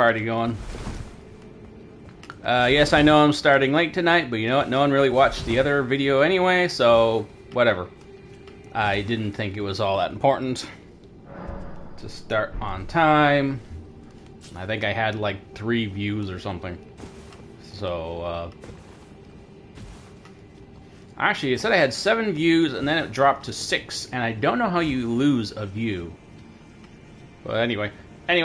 Party going. Yes, I know I'm starting late tonight, but you know what? No one really watched the other video anyway, so whatever. I didn't think it was all that important to start on time. I think I had like 3 views or something. So, actually, it said I had 7 views, and then it dropped to 6, and I don't know how you lose a view. But anyway,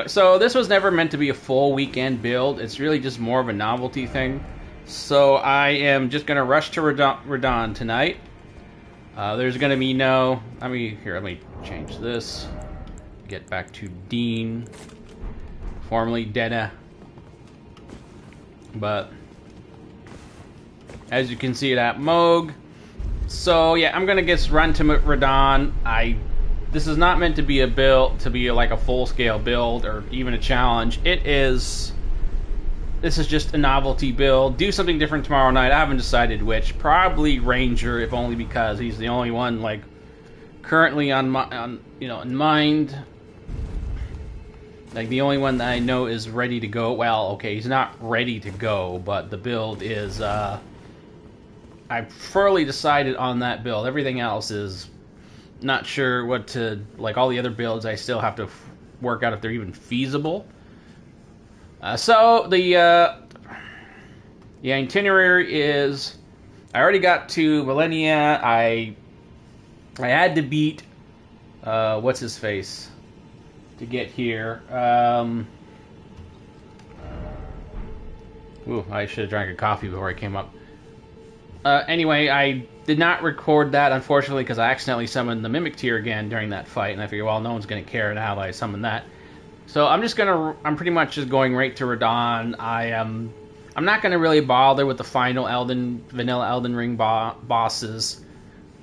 so this was never meant to be a full weekend build. It's really just more of a novelty thing. So I am just going to rush to Radon tonight. There's going to be no... let me change this. Get back to Dean. Formerly Dena. But as you can see it at Moog. So yeah, I'm going to run to Radon. This is not meant to be a build, to be like a full-scale build or even a challenge. This is just a novelty build. Do something different tomorrow night. I haven't decided which. Probably Ranger, if only because he's the only one like currently in mind. Like the only one that I know is ready to go. Well, okay, he's not ready to go, but the build is. I've thoroughly decided on that build. Everything else is. Not sure what to... like, all the other builds, I still have to work out if they're even feasible. So, the itinerary is... I already got to Millennia. I had to beat... what's-his-face? To get here. Ooh, I should have drank a coffee before I came up. Anyway, I did not record that, unfortunately, because I accidentally summoned the Mimic Tier again during that fight, and I figured, well, no one's going to care now that I summoned that. So I'm pretty much just going right to Radon. I'm not going to really bother with the final vanilla Elden Ring bosses.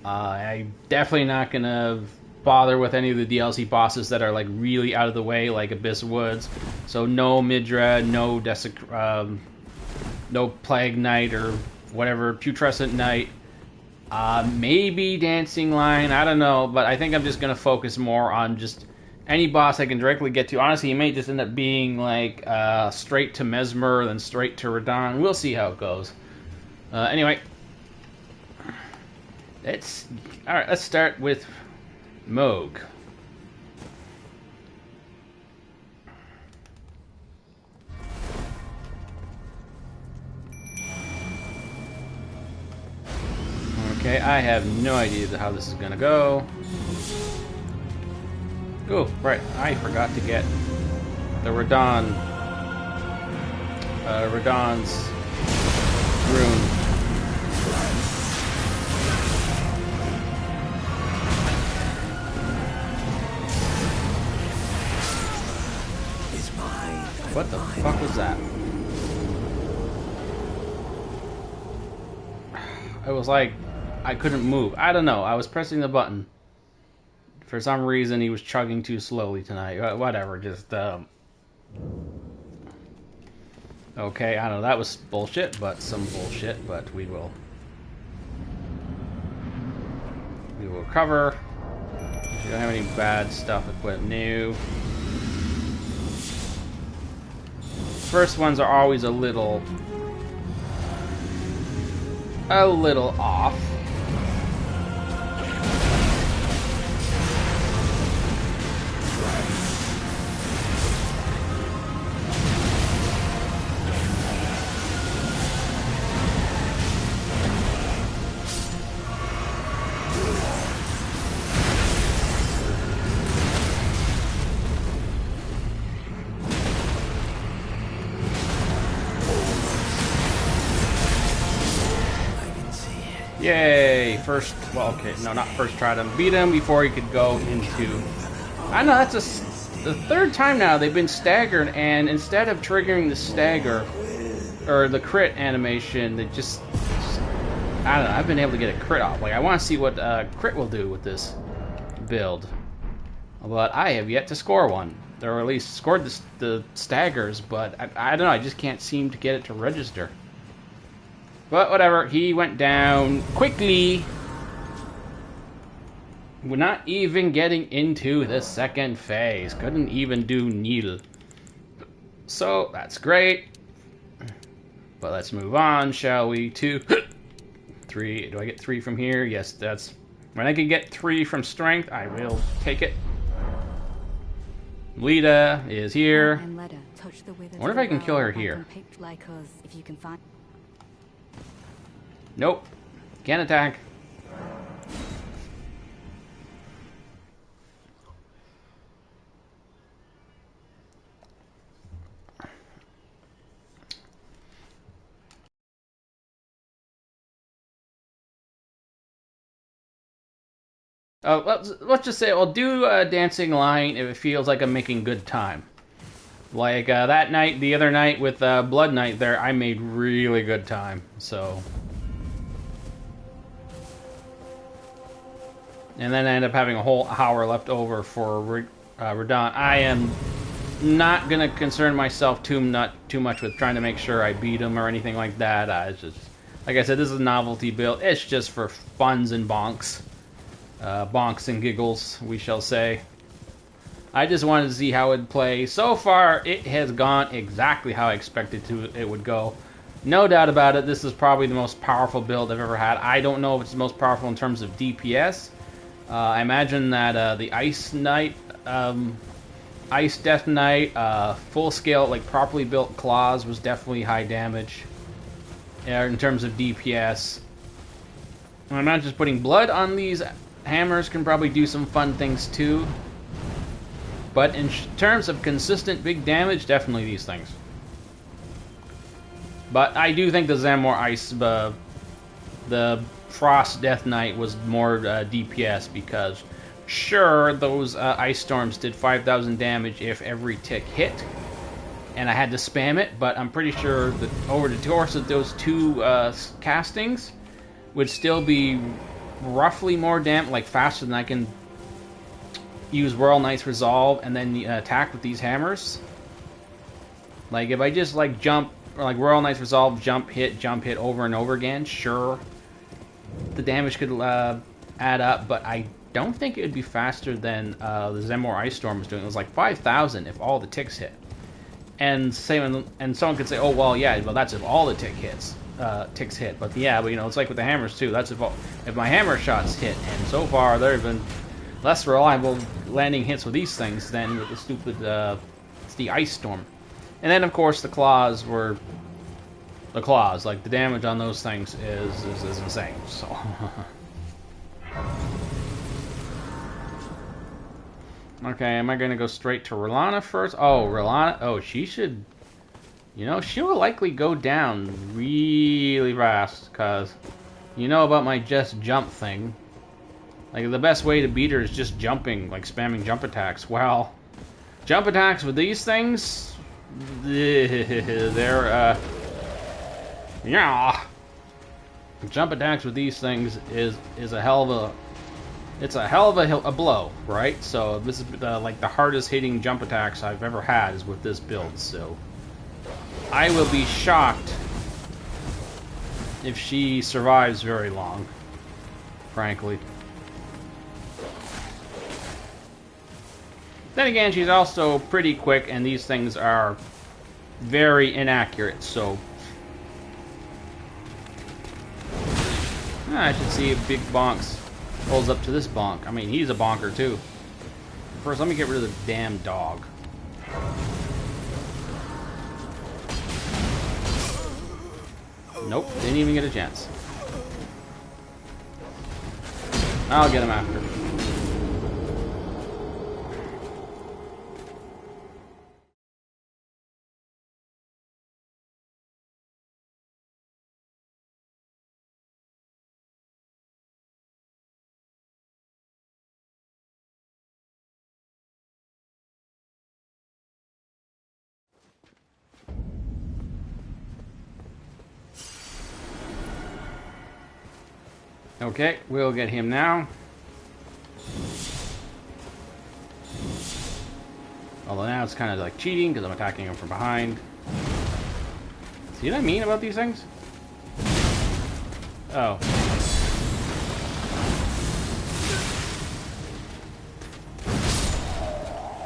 I'm definitely not going to bother with any of the DLC bosses that are, like, really out of the way, like Abyss Woods. So no Midra, no Plague Knight, or whatever, Putrescent Knight, maybe Dancing Line, I don't know, but I think I'm just going to focus more on just any boss I can directly get to. Honestly, he may just end up being like straight to Mesmer, then straight to Radon. We'll see how it goes. Anyway, let's start with Moog. Okay, I have no idea how this is gonna go. Oh, right, I forgot to get the Radon's rune. What the fuck was that? It was like I couldn't move. I don't know. I was pressing the button. For some reason, he was chugging too slowly tonight. Whatever, just, okay, I don't know. That was bullshit, but some bullshit, but we will cover. We don't have any bad stuff equipped new. First ones are always a little off. Yay! First, well, okay, no, not first try to beat him before he could go into... I know, that's the 3rd time now they've been staggered, and instead of triggering the stagger, or the crit animation, they just I don't know, I've been able to get a crit off. Like, I want to see what crit will do with this build. But I have yet to score one. Or at least scored the staggers, but I don't know, I just can't seem to get it to register. But whatever, he went down quickly. We're not even getting into the second phase. Couldn't even do Needle. So, that's great. But let's move on, shall we, to 3. Do I get 3 from here? Yes, that's... When I can get 3 from strength, I will take it. Lita is here. I wonder if I can kill her here. Nope. Can't attack. Let's just say I'll do a dancing line if it feels like I'm making good time. Like that night, the other night with Blood Knight there, I made really good time. So, and then I end up having a whole hour left over for Radon. I am not gonna concern myself too much with trying to make sure I beat him or anything like that. It's just, like I said, this is a novelty build. It's just for funs and bonks. Bonks and giggles, we shall say. I just wanted to see how it would play. So far, it has gone exactly how I expected it would go. No doubt about it, this is probably the most powerful build I've ever had. I don't know if it's the most powerful in terms of DPS. I imagine that the Ice Knight, Ice Death Knight, full-scale, like properly built claws was definitely high damage in terms of DPS. I imagine just putting blood on these hammers can probably do some fun things too. But in terms of consistent big damage, definitely these things. But I do think the Zamor Ice, the Frost Death Knight was more DPS because, sure, those Ice Storms did 5,000 damage if every tick hit, and I had to spam it, but I'm pretty sure that over the course of those 2 castings would still be roughly more like faster than I can use Royal Knight's Resolve and then attack with these hammers. Like if I just like jump, or like Royal Knight's Resolve, jump hit over and over again, sure, the damage could add up, but I don't think it would be faster than the Zamor Ice Storm was doing. It was like 5,000 if all the ticks hit. And someone could say, oh well, yeah, well that's if all the ticks hit. But yeah, but you know, it's like with the hammers too. That's if my hammer shots hit, and so far there have been less reliable landing hits with these things than with the stupid it's the Ice Storm. And then of course the claws were the claws. Like the damage on those things is insane. So. Okay, am I going to go straight to Rolana first? Oh, Rolana. Oh, she should... You know, she will likely go down really fast, because you know about my just jump thing. Like, the best way to beat her is just jumping, like spamming jump attacks. Well, jump attacks with these things... They're, yeah. Jump attacks with these things is a hell of a... It's a hell of a blow, right? So this is like the hardest hitting jump attacks I've ever had is with this build. So I will be shocked if she survives very long, frankly. Then again, she's also pretty quick, and these things are very inaccurate. So I should see if Big Bonks holds up to this bonk. I mean, he's a bonker too. First, let me get rid of the damn dog. Nope, didn't even get a chance. I'll get him after. Okay, we'll get him now. Although now it's kind of like cheating because I'm attacking him from behind. See what I mean about these things? Oh.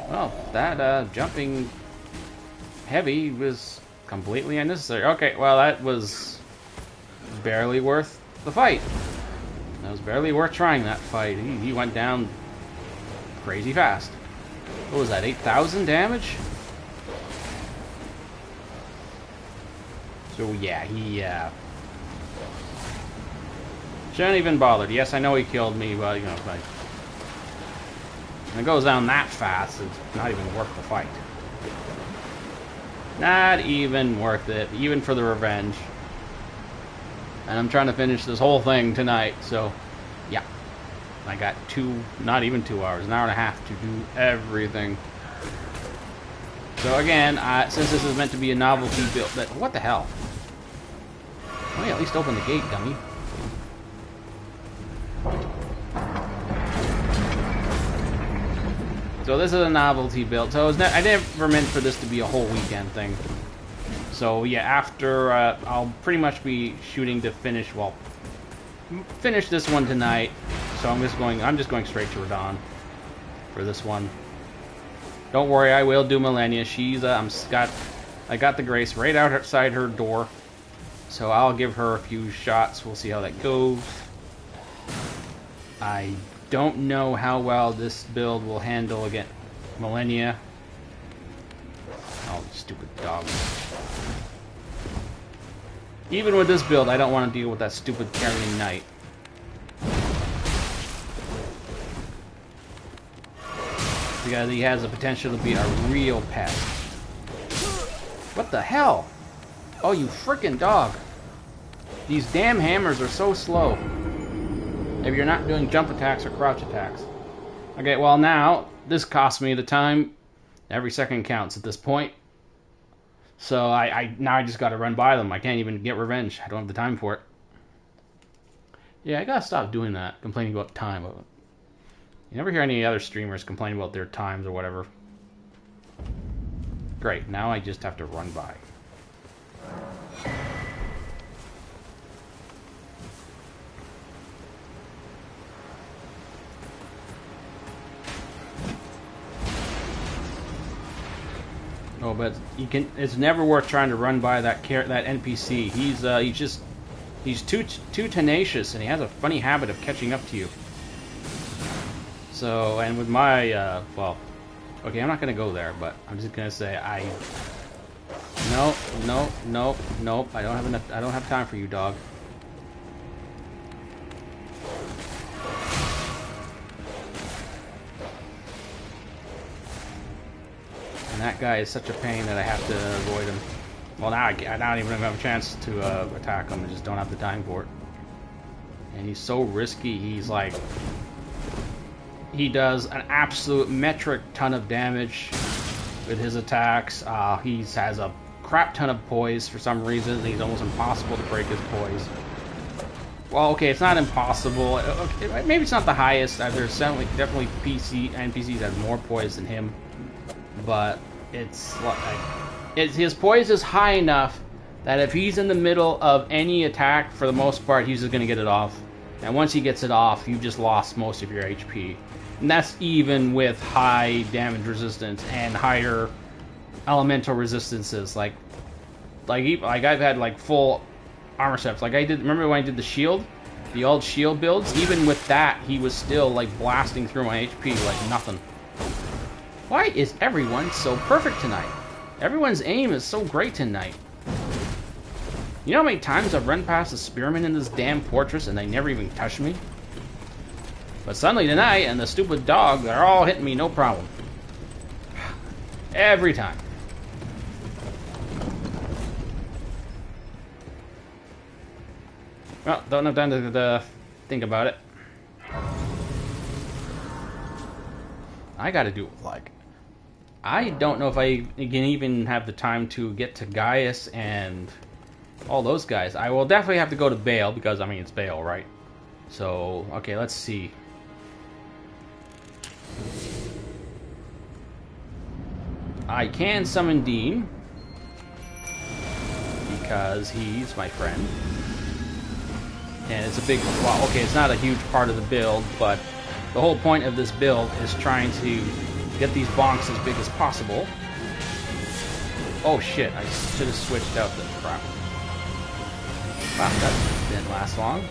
Well, that jumping heavy was completely unnecessary. Okay, well, that was barely worth the fight. That was barely worth trying that fight. He went down crazy fast. What was that, 8,000 damage? So yeah, he shouldn't even bothered. Yes, I know he killed me, but you know, when it goes down that fast, it's not even worth the fight. Not even worth it, even for the revenge. And I'm trying to finish this whole thing tonight, so yeah. I got not even 2 hours, an hour and a half to do everything. So again, since this is meant to be a novelty build, what the hell? Let me at least open the gate, dummy. So this is a novelty build. So I never meant for this to be a whole weekend thing. So yeah, after I'll pretty much be shooting to finish this one tonight. So I'm just going straight to Radon for this one. Don't worry, I will do Millennia. She's I got the Grace right outside her door. So I'll give her a few shots. We'll see how that goes. I don't know how well this build will handle against Millennia. Oh, stupid dog. Even with this build, I don't want to deal with that stupid carrying knight. Because he has the potential to be a real pest. What the hell? Oh, you frickin' dog. These damn hammers are so slow. If you're not doing jump attacks or crouch attacks. Okay, well now, this cost me the time. Every second counts at this point. So now I just gotta run by them. I can't even get revenge. I don't have the time for it. Yeah, I gotta stop doing that, complaining about time. You never hear any other streamers complain about their times or whatever. Great, now I just have to run by. Oh, but it's never worth trying to run by that NPC. He's too tenacious, and he has a funny habit of catching up to you. So, and with my well, okay, I'm not gonna go there, but I'm just gonna say nope. I don't have time for you, dog. And that guy is such a pain that I have to avoid him. Well, now I don't even have a chance to attack him. I just don't have the time for it. And he's so risky. He's like, he does an absolute metric ton of damage with his attacks. He has a crap ton of poise for some reason. He's almost impossible to break his poise. Well, okay, it's not impossible. Okay, maybe it's not the highest. There's definitely NPCs that have more poise than him. But it's like his poise is high enough that if he's in the middle of any attack, for the most part, he's just going to get it off. And once he gets it off, you've just lost most of your HP. And that's even with high damage resistance and higher elemental resistances. Like I've had like full armor sets. Like remember when I did the shield? The old shield builds? Even with that, he was still like blasting through my HP like nothing. Why is everyone so perfect tonight? Everyone's aim is so great tonight. You know how many times I've run past the spearmen in this damn fortress and they never even touched me? But suddenly tonight, and the stupid dog, they're all hitting me no problem. Every time. Well, don't have time to think about it. I gotta do it like... I don't know if I can even have the time to get to Gaius and all those guys. I will definitely have to go to Baal, because, I mean, it's Baal, right? So, okay, let's see. I can summon Dean, because he's my friend. And it's a big... Well, okay, it's not a huge part of the build, but the whole point of this build is trying to get these bonks as big as possible. Oh shit, I should have switched out the crap. Wow, that didn't last long.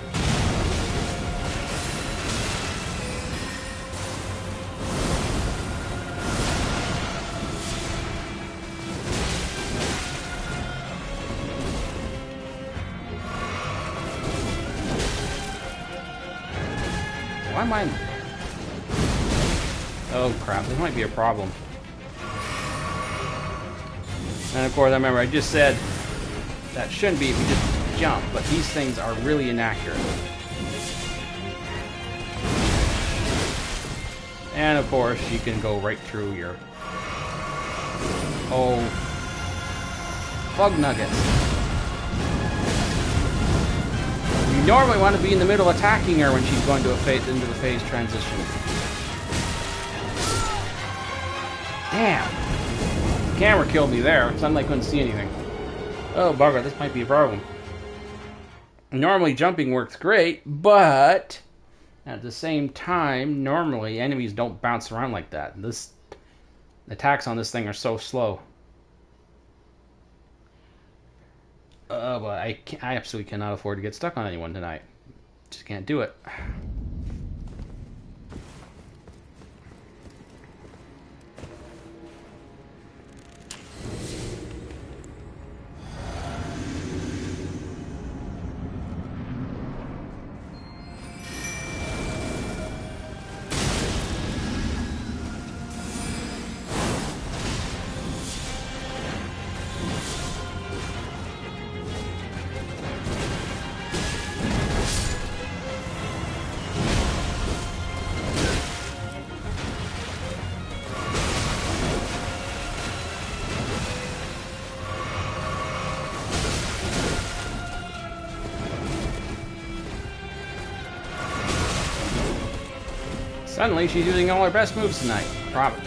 Why am I... Oh crap, this might be a problem. And of course, I remember I just said that shouldn't be if you just jump, but these things are really inaccurate. And of course, you can go right through your... Oh... Bug nuggets. You normally want to be in the middle attacking her when she's going to into the phase transition. Damn! The camera killed me there. Suddenly I couldn't see anything. Oh, bugger, this might be a problem. Normally jumping works great, but at the same time, normally enemies don't bounce around like that. This attacks on this thing are so slow. But I absolutely cannot afford to get stuck on anyone tonight. Just can't do it. Suddenly, she's using all her best moves tonight. Probably.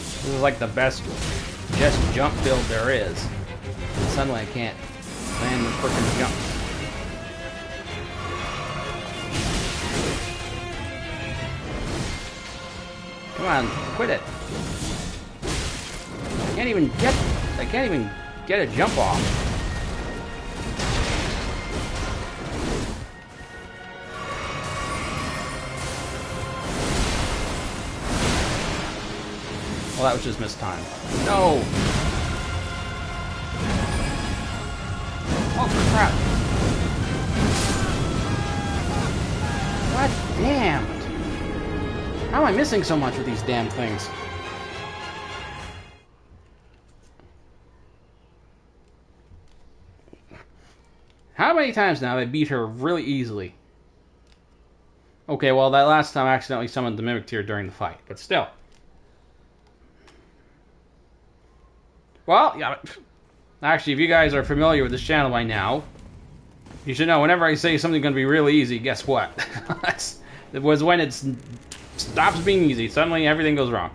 This is like the best just jump build there is. And suddenly I can't land the frickin' jumps. Come on, quit it. I can't even get a jump off. Well, that was just missed time. No! Oh, crap. God damn it. How am I missing so much with these damn things? How many times now have I beat her really easily? Okay, well, that last time I accidentally summoned the Mimic Tear during the fight, but still. Well, yeah. Actually, if you guys are familiar with this channel by now, you should know whenever I say something's going to be really easy, guess what? It was when it stops being easy. Suddenly, everything goes wrong.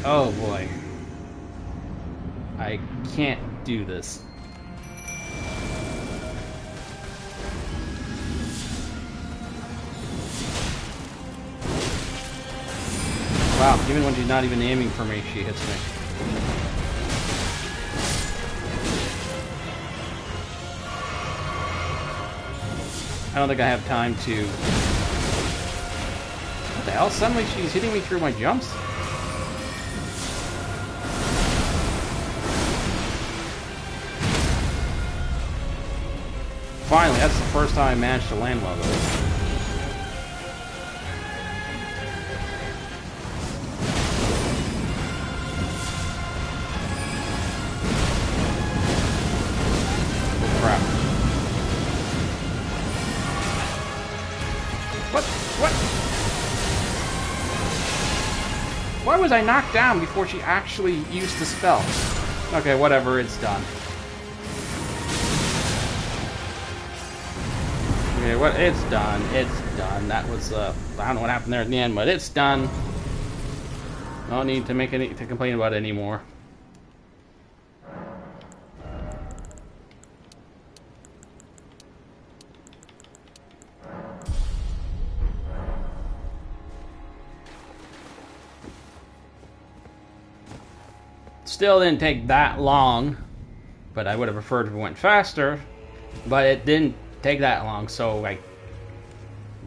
Oh, boy. I can't do this. Wow, even when she's not even aiming for me, she hits me. I don't think I have time to... What the hell? Suddenly she's hitting me through my jumps? Finally, that's the first time I managed to land one of those. Why was I knocked down before she actually used the spell? Okay, whatever, it's done. Okay, what? It's done. It's done. That was, I don't know what happened there at the end, but it's done. No need to make to complain about it anymore. Still didn't take that long, but I would have preferred if it went faster. But it didn't take that long, so I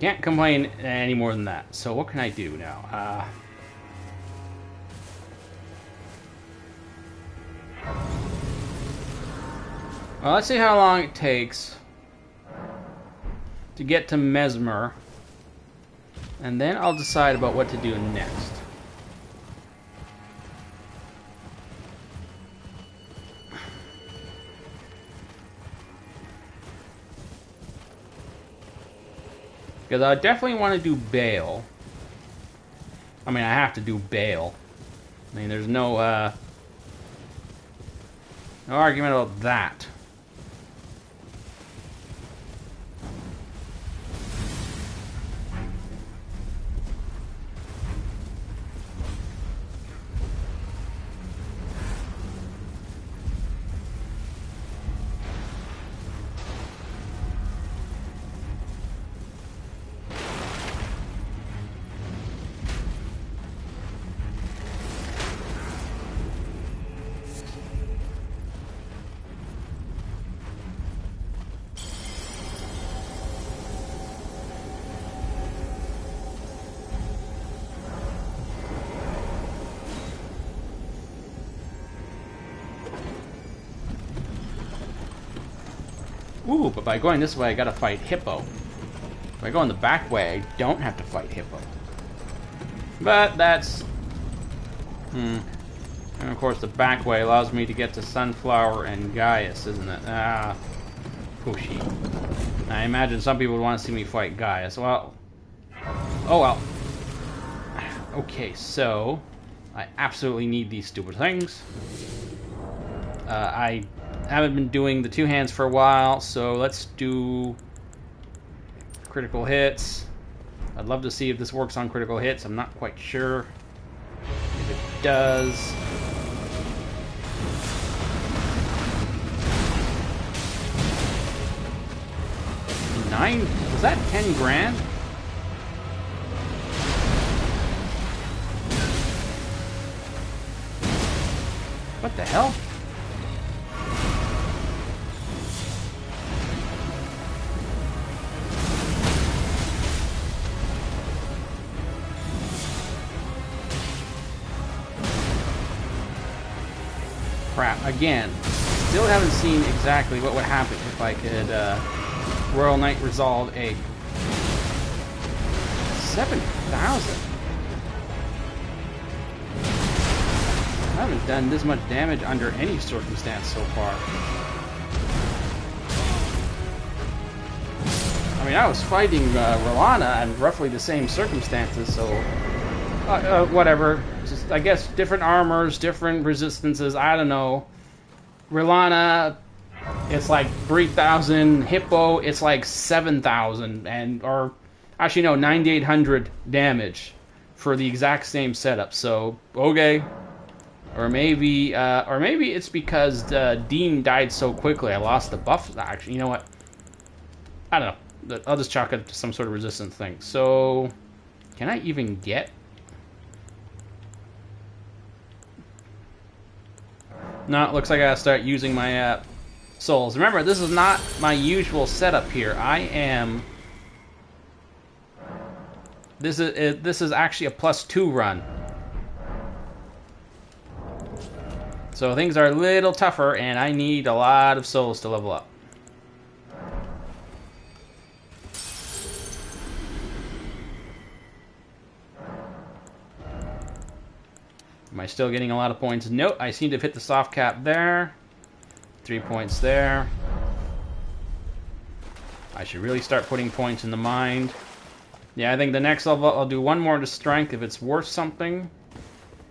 can't complain any more than that. So what can I do now? Well, let's see how long it takes to get to Mesmer, and then I'll decide about what to do next. Because I definitely want to do Bale. I mean, I have to do Bale. I mean, there's no argument about that. Ooh, but by going this way, I gotta fight Hippo. If I go in the back way, I don't have to fight Hippo. But that's... And of course, the back way allows me to get to Sunflower and Gaius, isn't it? Ah, pushy. I imagine some people would want to see me fight Gaius. Well... Oh, well. Okay, so... I absolutely need these stupid things. I haven't been doing the two hands for a while, so let's do critical hits. I'd love to see if this works on critical hits. I'm not quite sure if it does. Was that 10 grand? What the hell? Crap, again. Still haven't seen exactly what would happen if I could Royal Knight resolve a 7,000. I haven't done this much damage under any circumstance so far. I mean, I was fighting Rolana in roughly the same circumstances, so whatever. Just, I guess, different armors, different resistances, I don't know. Rolana, it's like 3,000. Hippo, it's like 7,000. Or, actually, no, 9,800 damage for the exact same setup. So, okay. Or maybe it's because Dean died so quickly, I lost the buff. Actually, you know what? I don't know. I'll just chalk it to some sort of resistance thing. So, can I even get... No, it looks like I gotta start using my souls. Remember, this is not my usual setup here. This is actually a +2 run. So things are a little tougher, and I need a lot of souls to level up. Am I still getting a lot of points? Nope, I seem to have hit the soft cap there. 3 points there. I should really start putting points in the mind. Yeah, I think the next level I'll do one more to strength if it's worth something.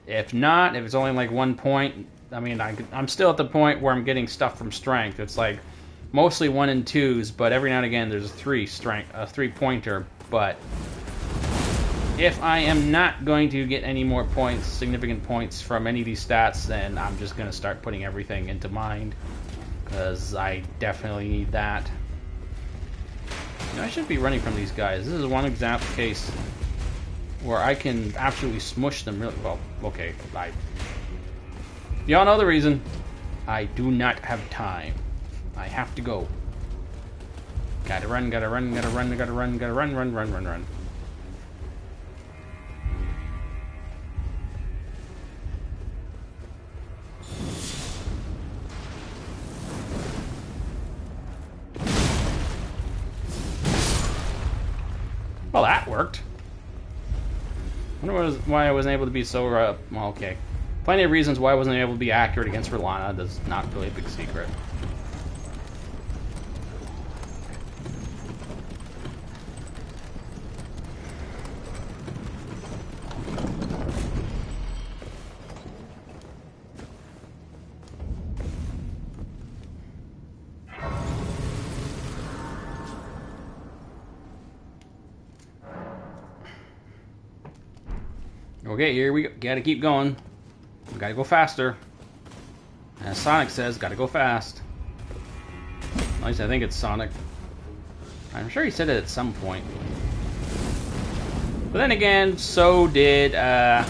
If not, if it's only like 1 point, I mean, I'm still at the point where I'm getting stuff from strength. It's like mostly 1 and 2s, but every now and again there's a 3-pointer. But if I am not going to get any more points, significant points from any of these stats, then I'm just going to start putting everything into mind, because I definitely need that. You know, I should be running from these guys. This is one example case where I can absolutely smush them really well. Okay, Y'all know the reason. I do not have time. I have to go. Gotta run, gotta run, gotta run, gotta run, gotta run, run, run, run, run. Well, that worked. I wonder why I wasn't able to be so, well, okay. Plenty of reasons why I wasn't able to be accurate against Rolana. That's not really a big secret. Okay, here we go. Gotta keep going. We gotta go faster. As Sonic says, gotta go fast. At least I think it's Sonic. I'm sure he said it at some point. But then again, so did Jeff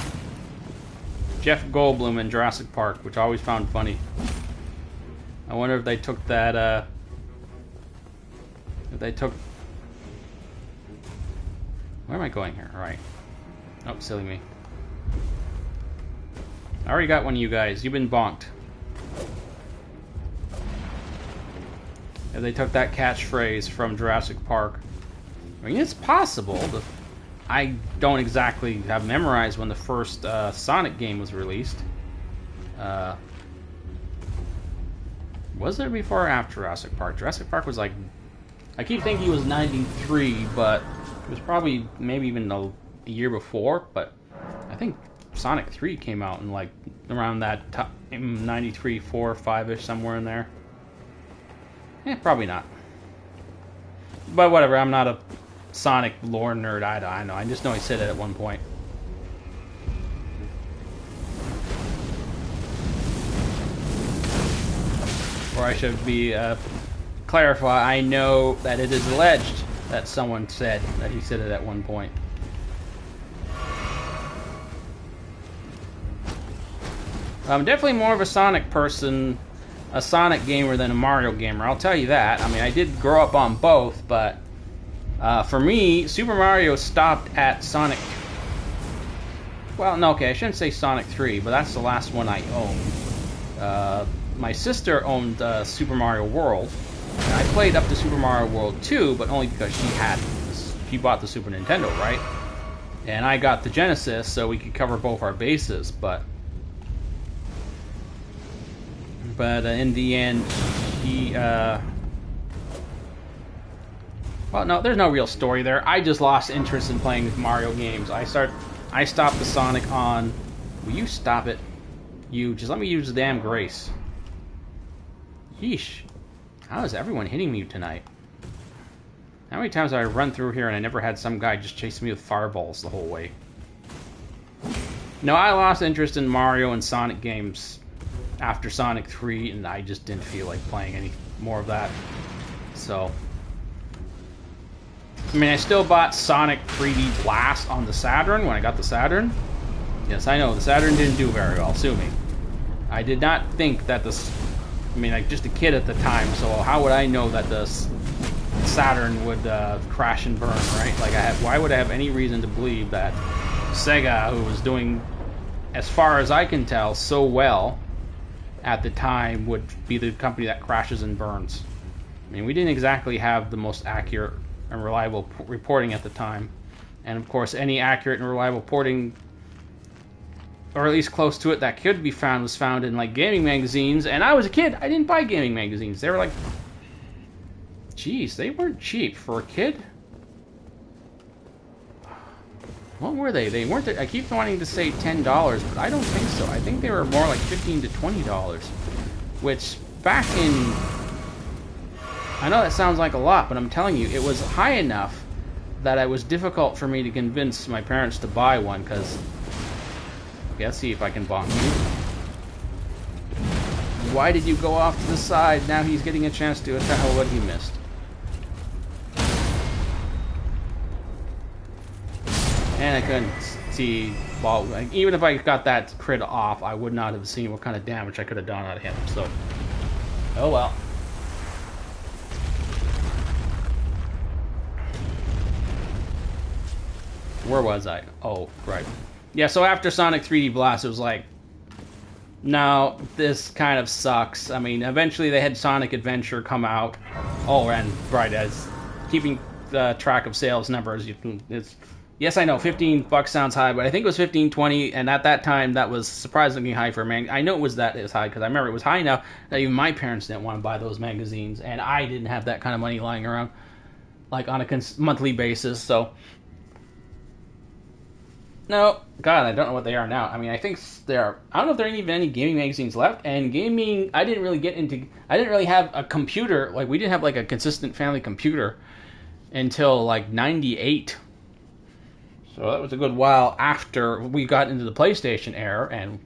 Goldblum in Jurassic Park, which I always found funny. I wonder if they took that, if they took... Where am I going here? Alright. Oh, silly me. I already got one of you guys. You've been bonked. If they took that catchphrase from Jurassic Park. I mean, it's possible. I don't exactly have memorized when the first Sonic game was released. Was it before or after Jurassic Park? Jurassic Park was like... I keep thinking it was 93, but it was probably maybe even a year before, but I think Sonic 3 came out in like around that time, 93, 4, 5-ish, somewhere in there. Probably not. But whatever, I'm not a Sonic lore nerd. I know. I just know he said it at one point. Or I should be clarify. I know that it is alleged that someone said that he said it at one point. I'm definitely more of a Sonic person, a Sonic gamer than a Mario gamer. I'll tell you that. I mean, I did grow up on both, but for me, Super Mario stopped at Sonic. Well, no, okay, I shouldn't say Sonic 3, but that's the last one I owned. My sister owned Super Mario World, and I played up to Super Mario World 2, but only because she bought the Super Nintendo, right? And I got the Genesis, so we could cover both our bases, but in the end, he, well, no, there's no real story there. I just lost interest in playing Mario games. I stopped the Sonic on... Will you stop it? You, just let me use the damn grace. Yeesh. How is everyone hitting me tonight? How many times have I run through here and I never had some guy just chase me with fireballs the whole way? No, I lost interest in Mario and Sonic games after Sonic 3, and I just didn't feel like playing any more of that. So, I mean, I still bought Sonic 3D Blast on the Saturn when I got the Saturn. Yes, I know, the Saturn didn't do very well, sue me. I did not think that this... I mean, like, just a kid at the time, so how would I know that the Saturn would crash and burn, right? Like, why would I have any reason to believe that Sega, who was doing, as far as I can tell, so well at the time, would be the company that crashes and burns? I mean, we didn't exactly have the most accurate and reliable reporting at the time. And of course, any accurate and reliable reporting, or at least close to it, that could be found was found in like gaming magazines. And I was a kid, I didn't buy gaming magazines. They were like, geez, they weren't cheap for a kid. What were they? They weren't. I keep wanting to say $10, but I don't think so. I think they were more like $15 to $20, which back in... I know that sounds like a lot, but I'm telling you, it was high enough that it was difficult for me to convince my parents to buy one, because... Okay, let's see if I can bonk you. Why did you go off to the side? Now he's getting a chance to attack. Oh, what he missed. And I couldn't see Well, like, even if I got that crit off, I would not have seen what kind of damage I could have done on him. So, oh well. Where was I? Oh, right. Yeah, so after Sonic 3D Blast, it was like, no, this kind of sucks. I mean, eventually they had Sonic Adventure come out. Oh, and right, as keeping track of sales numbers, it's yes, I know, $15 sounds high, but I think it was 15, 20, and at that time that was surprisingly high for a man. I know it was that is high because I remember it was high enough that even my parents didn't want to buy those magazines, and I didn't have that kind of money lying around like on a monthly basis. So no, God, I don't know what they are now. I mean, I think there are. I don't know if there are even any gaming magazines left. And gaming, I didn't really get into. I didn't really have a computer. Like we didn't have like a consistent family computer until like '98. So that was a good while after we got into the PlayStation era and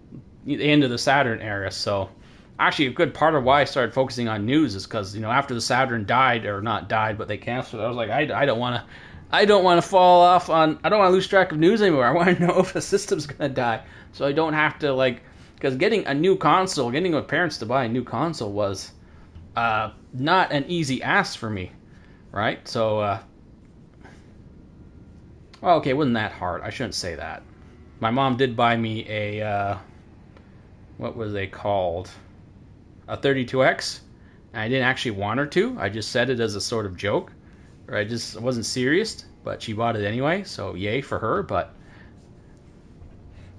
the end of the Saturn era. So actually, a good part of why I started focusing on news is because after the Saturn died or not died, but they canceled. I was like, I don't want to. I don't want to fall off on. I don't want to lose track of news anymore. I want to know if a system's gonna die, so I don't have to because getting a new console, getting my parents to buy a new console was not an easy ask for me, right? So, well, okay, it wasn't that hard. I shouldn't say that. My mom did buy me a what was they called? A 32X. And I didn't actually want her to. I just said it as a sort of joke. Or I just wasn't serious, but she bought it anyway, so yay for her. But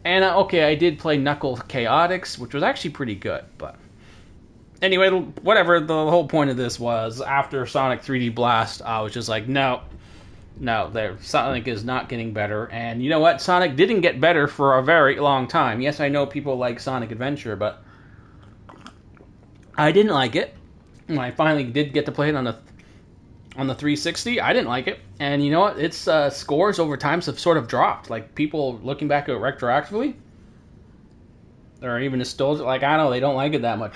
and okay, I did play Knuckle Chaotix, which was actually pretty good. But anyway, whatever. The whole point of this was after Sonic 3D Blast, I was just like, no, Sonic is not getting better. And you know what? Sonic didn't get better for a very long time. Yes, I know people like Sonic Adventure, but I didn't like it. When I finally did get to play it on the 360, I didn't like it. And you know what? Its scores over time have sort of dropped. Like, people looking back at it retroactively, or even nostalgic, like, I don't know, they don't like it that much.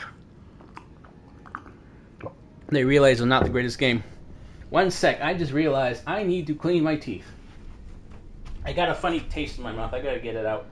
They realize it's not the greatest game. One sec, I just realized I need to clean my teeth. I got a funny taste in my mouth. I gotta get it out.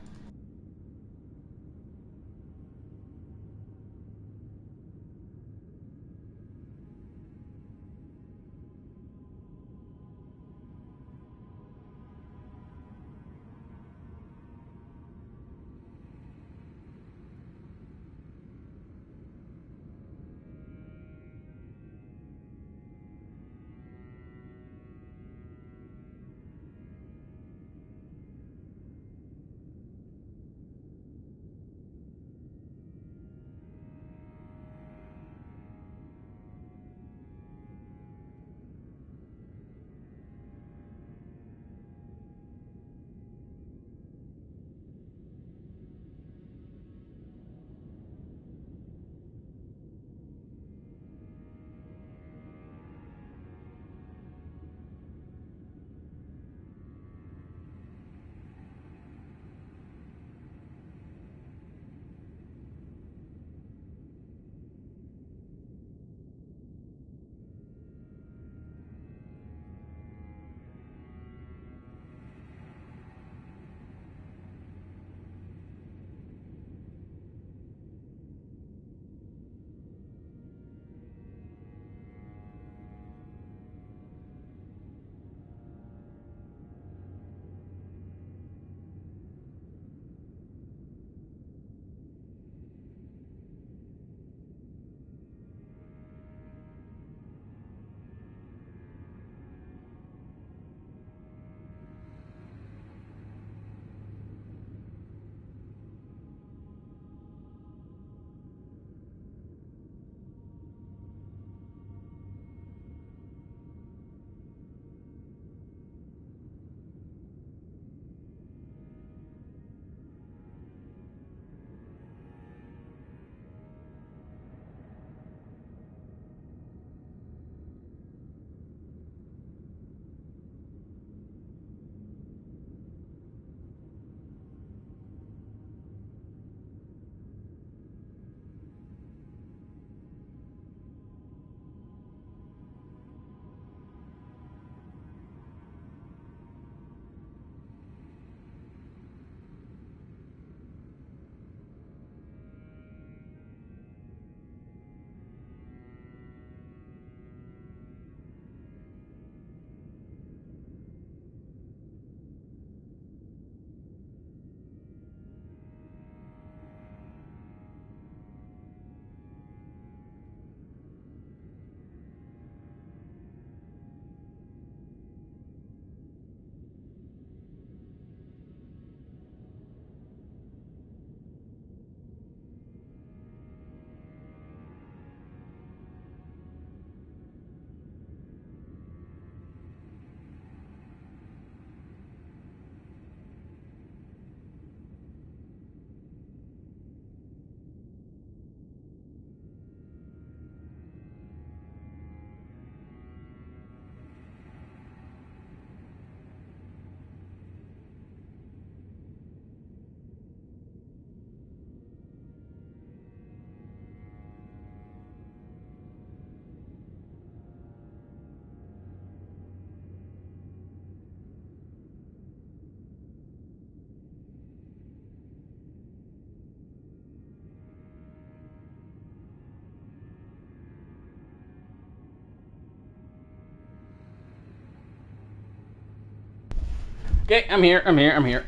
Okay, I'm here, I'm here, I'm here.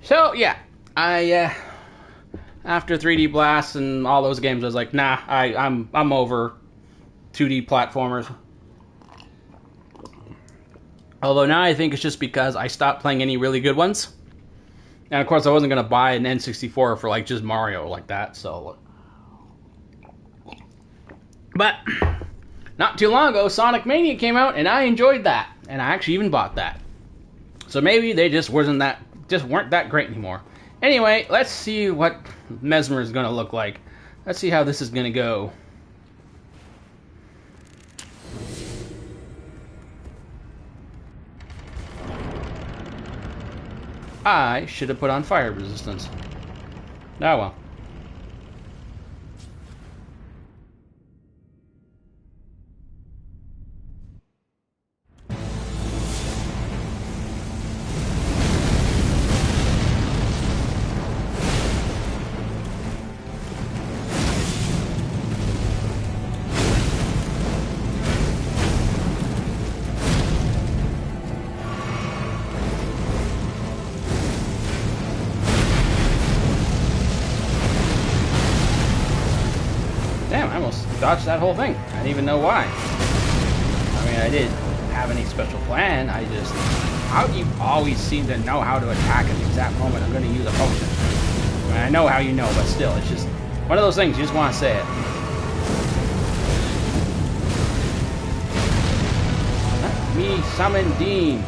So, yeah, after 3D Blast and all those games, I was like, nah, I'm over 2D platformers. Although now I think it's just because I stopped playing any really good ones. And of course I wasn't going to buy an N64 for like just Mario like that, so... But, not too long ago, Sonic Mania came out, and I enjoyed that. And I actually even bought that. So maybe they just weren't that great anymore. Anyway, let's see what Mesmer is going to look like. Let's see how this is going to go. I should have put on fire resistance. Oh well. Damn, I almost dodged that whole thing. I didn't even know why. I mean, I didn't have any special plan. I just... How do you always seem to know how to attack at the exact moment I'm going to use a potion? I mean, I know how you know, but still, it's just one of those things. You just want to say it. Let me summon Dean.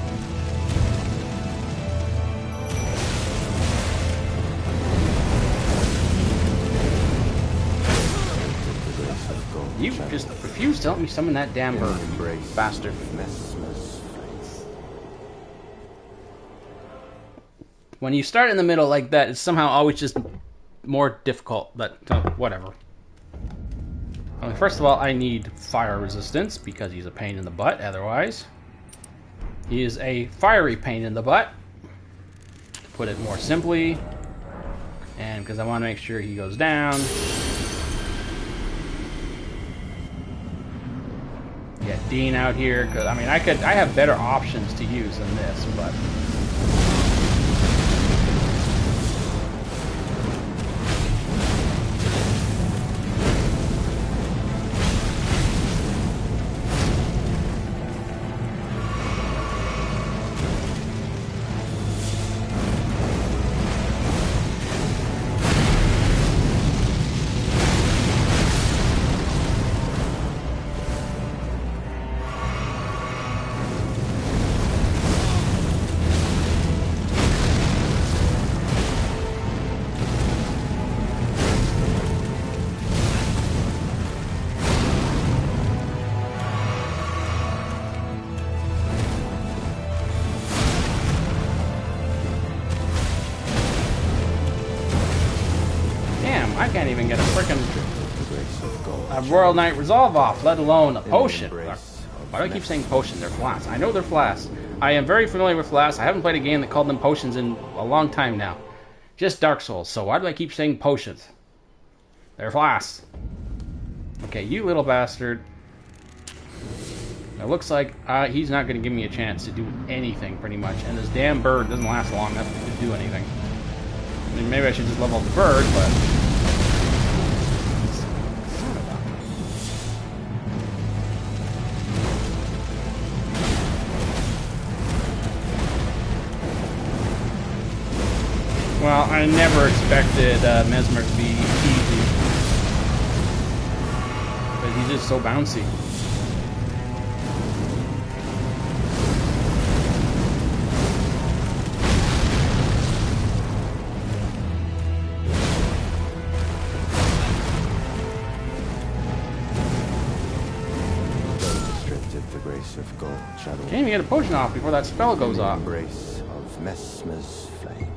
You just refuse to let me summon that damn bird, bastard. When you start in the middle like that, it's somehow always just more difficult, but whatever. I mean, first of all, I need fire resistance, because he's a pain in the butt otherwise. He is a fiery pain in the butt, to put it more simply. And because I want to make sure he goes down. Get Dean out here, because I mean I have better options to use than this, but I can't even get a frickin' Royal Knight Resolve off, let alone a potion. Why do I keep saying potion? They're flasks. I know they're flasks. I am very familiar with flasks. I haven't played a game that called them potions in a long time now. Just Dark Souls. So why do I keep saying potions? They're flasks. Okay, you little bastard. It looks like he's not going to give me a chance to do anything, pretty much. And this damn bird doesn't last long enough to do anything. I mean, maybe I should just level up the bird, but... Well, I never expected Mesmer to be easy. But he's just so bouncy. Can't even get a potion off before that spell goes off. Embrace of Mesmer's flame.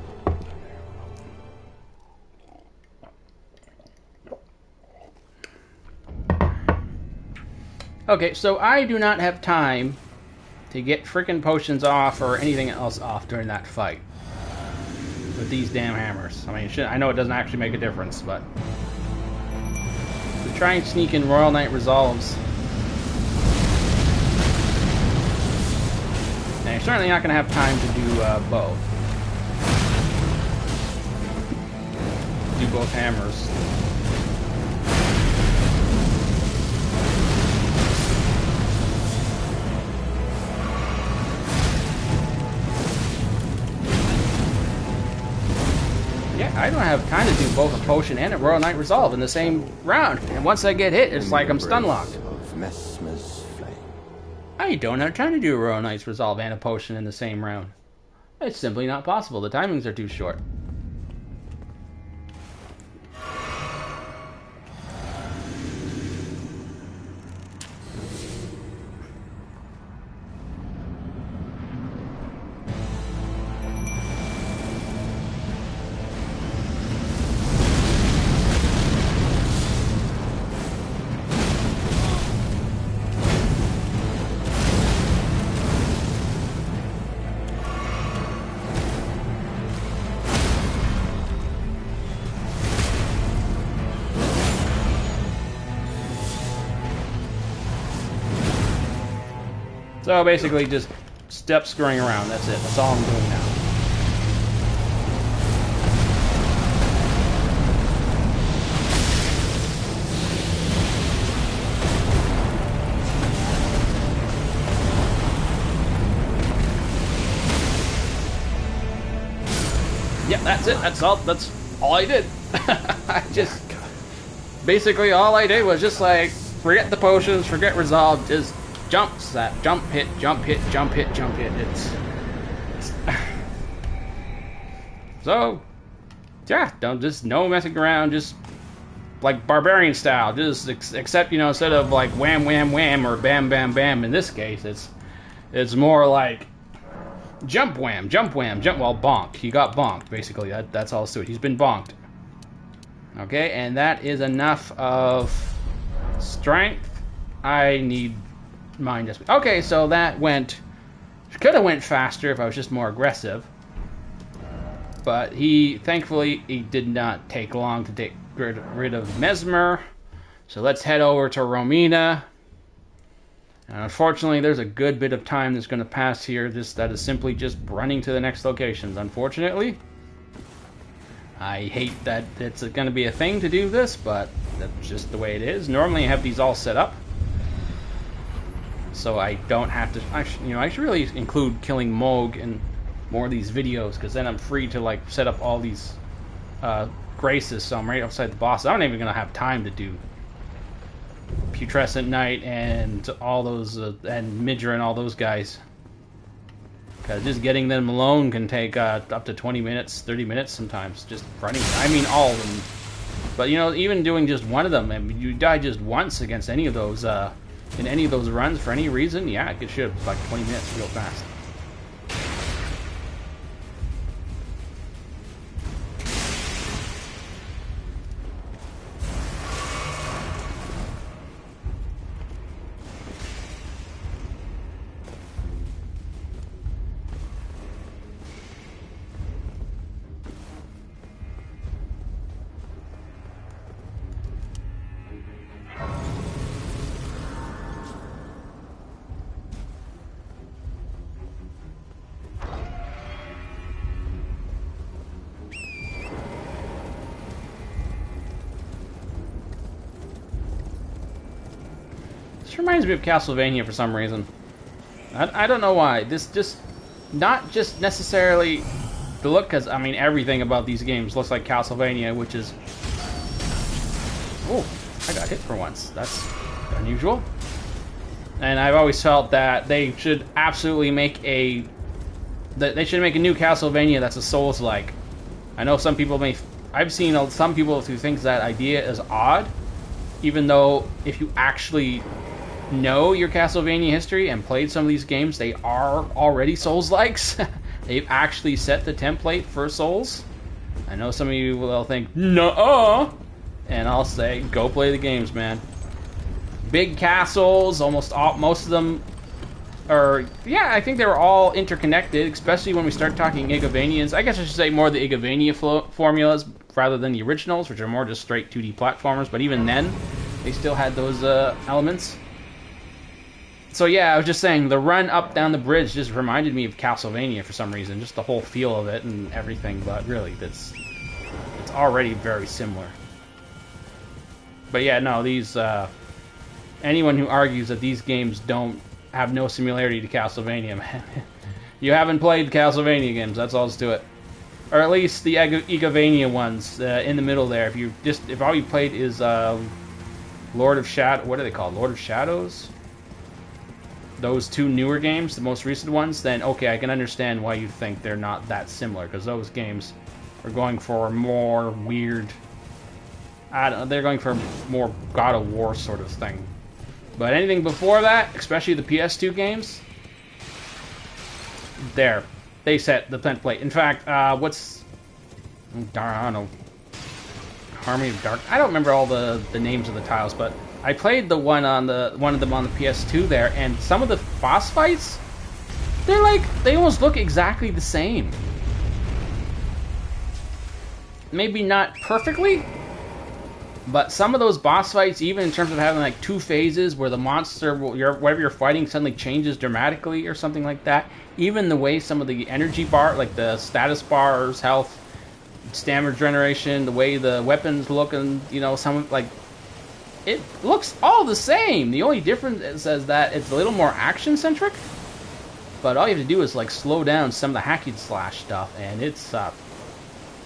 Okay, so I do not have time to get frickin' potions off or anything else off during that fight with these damn hammers. I mean, I know it doesn't actually make a difference, but to try and sneak in Royal Knight Resolves you're certainly not going to have time to do both. Do both hammers. Yeah, I don't have time to do both a potion and a Royal Knight Resolve in the same round. And once I get hit, it's like I'm stun locked. I don't have time to do a Royal Knight's Resolve and a potion in the same round. It's simply not possible. The timings are too short. So basically just step screwing around, that's it. That's all I'm doing now. Yep, that's it. That's all I did. I just basically all I did was just like forget the potions, forget resolve, just jump, slap, jump, hit, jump, hit, jump, hit, jump, hit. It's so yeah, don't just no messing around, just like barbarian style, just except you know instead of like wham wham wham or bam bam bam in this case, it's more like jump wham, jump wham, jump. Well, bonk. He got bonked basically. That's all to it. He's been bonked. Okay, and that is enough of strength. I need mine just okay. So that could have went faster if I was just more aggressive. But thankfully he did not take long to get rid of Mesmer. So let's head over to Romina. And unfortunately, there's a good bit of time that's going to pass here. That is simply just running to the next locations. Unfortunately, I hate that it's going to be a thing to do this, but that's just the way it is. Normally, I have these all set up, so I don't have to. I should really include killing Moog in more of these videos, because then I'm free to like set up all these graces. So I'm right outside the boss. I'm not even going to have time to do Putrescent Knight and all those and Midra and all those guys, because just getting them alone can take up to 20 minutes, 30 minutes sometimes, just running. I mean all of them, but you know, even doing just one of them, I mean, you die just once against any of those in any of those runs for any reason, yeah, it could shoot up like 20 minutes real fast. This reminds me of Castlevania for some reason. I don't know why. This just not just necessarily the look, because I mean everything about these games looks like Castlevania, which is oh, I got hit for once. That's unusual. And I've always felt that they should absolutely make a new Castlevania that's a Souls-like. I know some people I've seen some people who think that idea is odd, even though if you actually know your Castlevania history and played some of these games, they are already Souls-likes. They've actually set the template for Souls. I know some of you will think, nuh-uh, and I'll say, go play the games, man. Big castles, most of them are, yeah, I think they were all interconnected, especially when we start talking Igavanians. I guess I should say more the Igavania formulas rather than the originals, which are more just straight 2D platformers, but even then, they still had those elements. So yeah, I was just saying the run up down the bridge just reminded me of Castlevania for some reason, just the whole feel of it and everything. But really, it's already very similar. But yeah, no, these anyone who argues that these games don't have no similarity to Castlevania, man, you haven't played Castlevania games. That's all to it, or at least the Igavania ones in the middle there. If all you played is Lord of Shadow, what are they called? Lord of Shadows. Those two newer games, the most recent ones, then okay, I can understand why you think they're not that similar, because those games are going for more weird. I don't know, they're going for more God of War sort of thing. But anything before that, especially the PS2 games, they set the template. In fact, I don't know, Harmony of Dark. I don't remember all the names of the tiles, but I played the one of them on the PS2 there, and some of the boss fights, they almost look exactly the same. Maybe not perfectly, but some of those boss fights, even in terms of having like two phases where the monster, whatever you're fighting, suddenly changes dramatically or something like that. Even the way some of the energy bar, like the status bars, health, stamina generation, the way the weapons look, and some like. It looks all the same. The only difference is that it's a little more action-centric. But all you have to do is like slow down some of the hack and slash stuff, and it's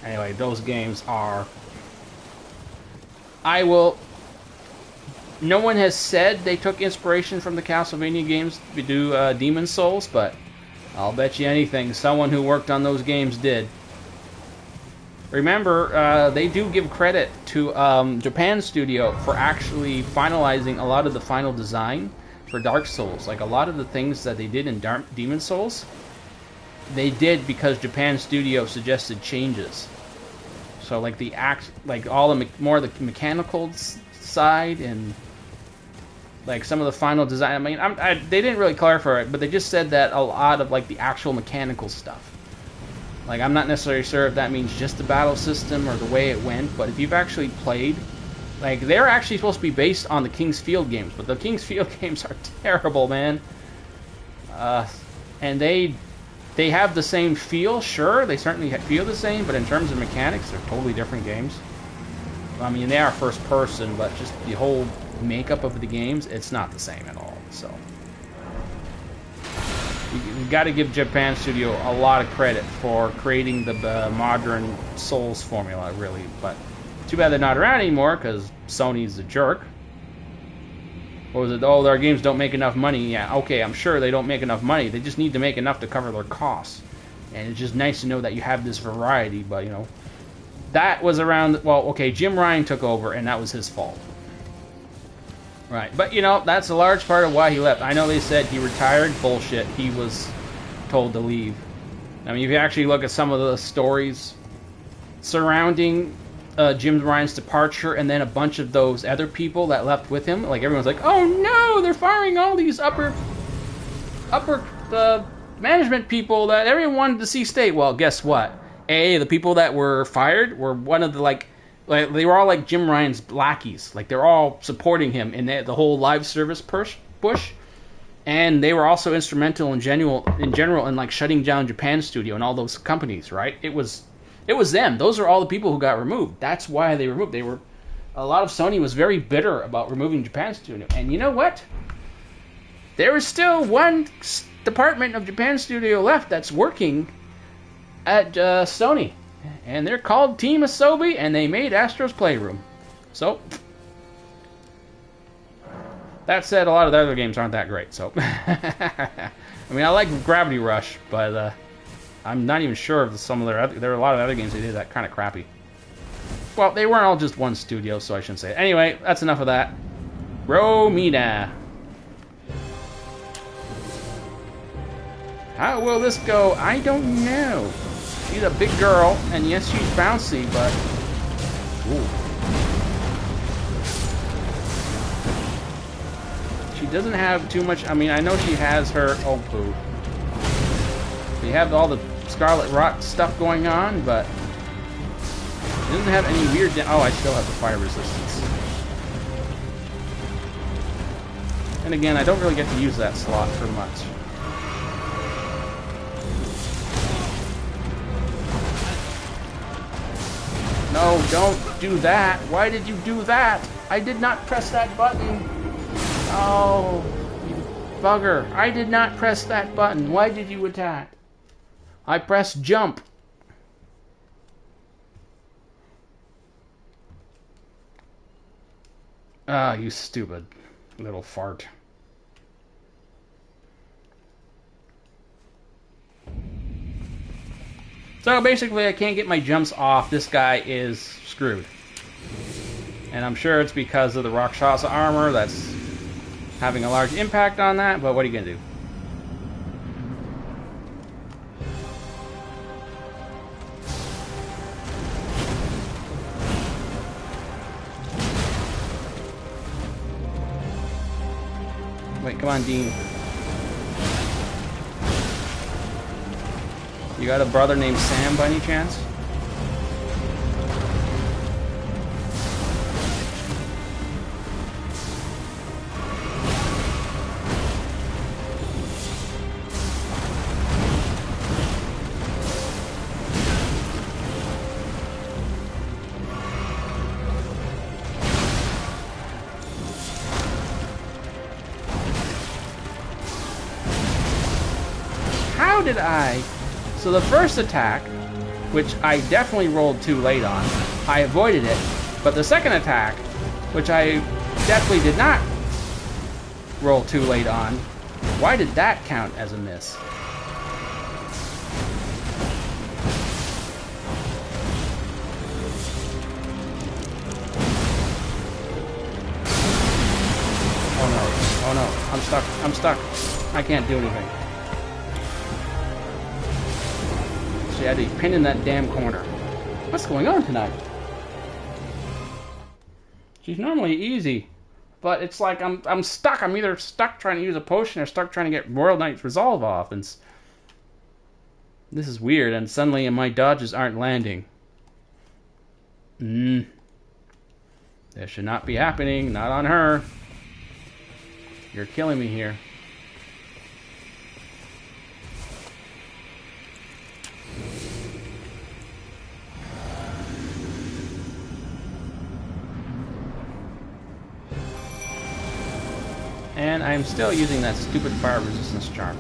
anyway, those games are. No one has said they took inspiration from the Castlevania games to do Demon Souls, but I'll bet you anything, someone who worked on those games did. Remember, they do give credit to Japan Studio for actually finalizing a lot of the final design for Dark Souls. Like a lot of the things that they did in Demon Souls, they did because Japan Studio suggested changes. So like all the more of the mechanical side and like some of the final design. I mean, they didn't really clarify it, but they just said that a lot of like the actual mechanical stuff. Like, I'm not necessarily sure if that means just the battle system or the way it went, but if you've actually played, like, they're actually supposed to be based on the King's Field games, but the King's Field games are terrible, man. And they have the same feel, sure, they certainly feel the same, but in terms of mechanics, they're totally different games. I mean, they are first person, but just the whole makeup of the games, it's not the same at all, so. You got to give Japan Studio a lot of credit for creating the modern Souls formula, really. But too bad they're not around anymore because Sony's a jerk. What was it? Oh, their games don't make enough money. Yeah, okay, I'm sure they don't make enough money. They just need to make enough to cover their costs. And it's just nice to know that you have this variety. But, that was around... Well, okay, Jim Ryan took over, and that was his fault. Right, but that's a large part of why he left. I know they said he retired. Bullshit. He was told to leave. I mean, if you actually look at some of the stories surrounding Jim Ryan's departure, and then a bunch of those other people that left with him, like everyone's like, "Oh no, they're firing all these upper management people that everyone wanted to see stay." Well, guess what? The people that were fired were one of the like they were all like Jim Ryan's lackeys. Like they're all supporting him in the whole live service push, and they were also instrumental in general in like shutting down Japan Studio and all those companies. Right? It was them. Those are all the people who got removed. That's why they removed. A lot of Sony was very bitter about removing Japan Studio. And you know what? There is still one department of Japan Studio left that's working at Sony. And they're called Team Asobi, and they made Astro's Playroom. So, that said, a lot of the other games aren't that great. So, I mean, I like Gravity Rush, but I'm not even sure if some of there are a lot of other games they did that kind of crappy. Well, they weren't all just one studio, so I shouldn't say it. Anyway, that's enough of that. Romina. How will this go? I don't know. She's a big girl, and yes, she's bouncy, but... Ooh. She doesn't have too much... I mean, I know she has her... Oh, poo. We have all the Scarlet Rot stuff going on, but... She doesn't have any weird... Oh, I still have the fire resistance. And again, I don't really get to use that slot for much. No, don't do that. Why did you do that? I did not press that button. Oh, you bugger. I did not press that button. Why did you attack? I pressed jump. Ah, you stupid little fart. So basically, I can't get my jumps off. This guy is screwed. And I'm sure it's because of the Rakshasa armor that's having a large impact on that, but what are you going to do? Wait, come on, Dean. You got a brother named Sam by any chance? How did I? So the first attack, which I definitely rolled too late on, I avoided it. But the second attack, which I definitely did not roll too late on, why did that count as a miss? Oh no, oh no, I'm stuck, I'm stuck. I can't do anything. I had to be pinned in that damn corner. What's going on tonight? She's normally easy, but it's like I'm stuck. I'm either stuck trying to use a potion or stuck trying to get Royal Knight's Resolve off. And this is weird, and suddenly my dodges aren't landing. This should not be happening. Not on her. You're killing me here. And I'm still using that stupid fire resistance charm.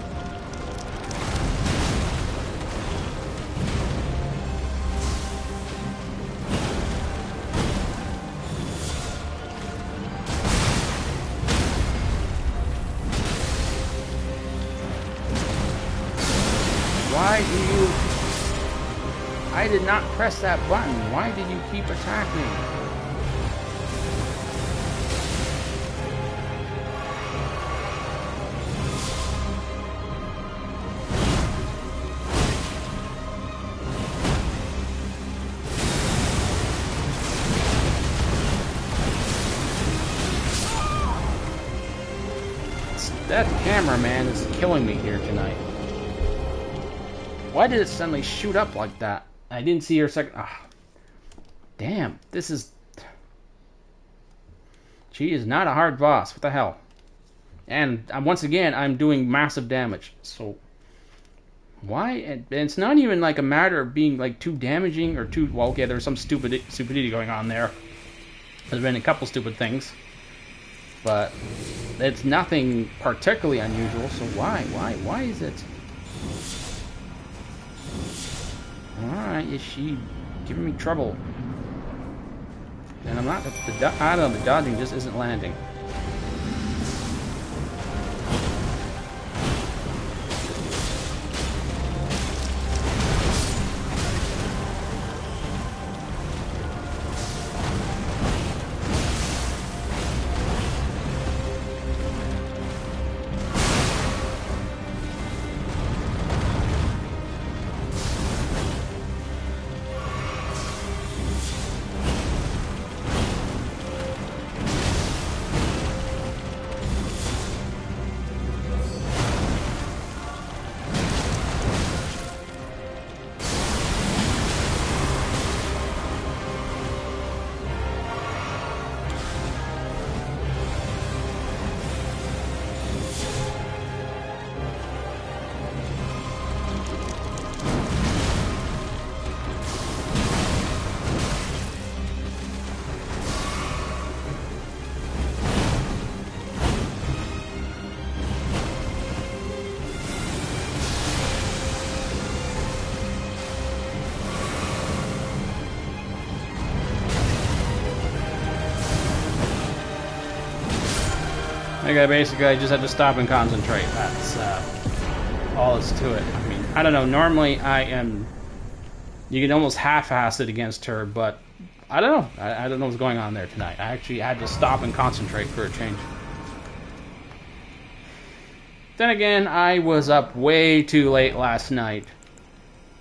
Why do you... I did not press that button. Why did you keep attacking? That cameraman is killing me here tonight. Why did it suddenly shoot up like that? I didn't see her second. Ah, damn, this is... She is not a hard boss. What the hell? And once again, I'm doing massive damage. So, why? And it's not even like a matter of being like too damaging or too... Well, okay, there's some stupidity going on there. There's been a couple stupid things. But it's nothing particularly unusual, so why is it? Alright, is she giving me trouble? And I'm not, I don't know, the dodging just isn't landing. Okay, basically I just have to stop and concentrate. That's all is to it. I mean, I don't know. Normally I am... You can almost half-ass it against her, but I don't know. I don't know what's going on there tonight. I actually had to stop and concentrate for a change. Then again, I was up way too late last night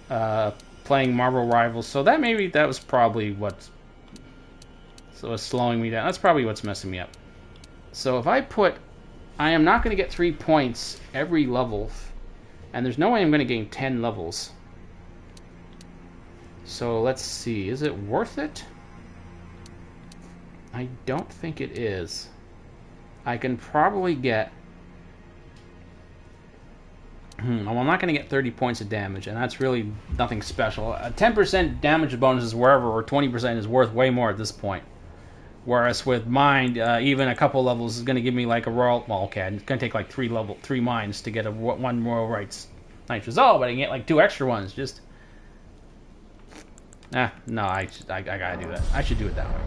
playing Marvel Rivals, so that was probably what was slowing me down. That's probably what's messing me up. So if I am not going to get 3 points every level, and there's no way I'm going to gain 10 levels. So let's see, is it worth it? I don't think it is. I can probably get... well, I'm not going to get 30 points of damage, and that's really nothing special. A 10% damage bonus is wherever, or 20% is worth way more at this point. Whereas with Mind, even a couple levels is going to give me like a royal... Well, okay, it's going to take like 3 mines to get one Royal Rights nice result, but I can get like 2 extra ones. Just... no, I gotta do that. I should do it that way.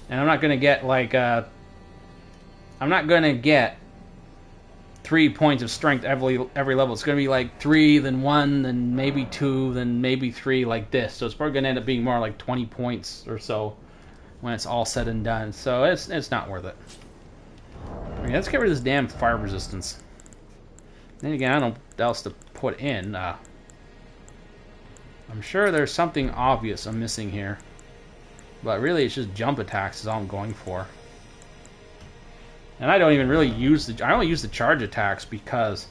And I'm not going to get like... I'm not going to get 3 points of strength every level. It's going to be like 3, then 1, then maybe 2, then maybe 3, like this. So it's probably going to end up being more like 20 points or so when it's all said and done. So it's not worth it. Okay, let's get rid of this damn fire resistance. Then again, I don't know what else to put in. I'm sure there's something obvious I'm missing here. But really, it's just jump attacks is all I'm going for. And I don't even really use I only use the charge attacks because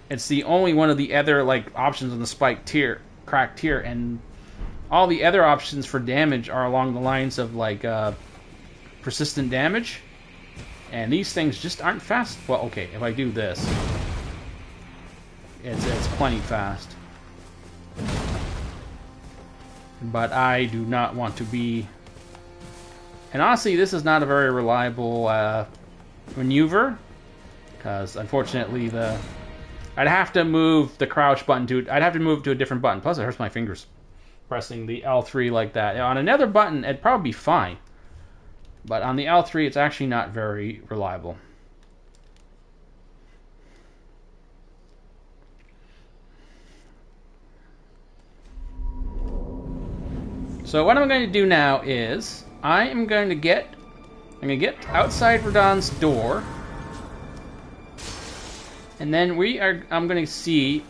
it's the only one of the other like options on the spike tier, crack tier, and all the other options for damage are along the lines of like persistent damage, and these things just aren't fast. Well, okay, if I do this, it's plenty fast, but I do not want to be. And honestly, this is not a very reliable maneuver, because unfortunately I'd have to move the crouch button I'd have to move to a different button. Plus it hurts my fingers pressing the L3 like that. On another button it'd probably be fine, but on the L3 it's actually not very reliable. So what I'm going to do now is I'm going to get outside Radon's door, and then I'm going to see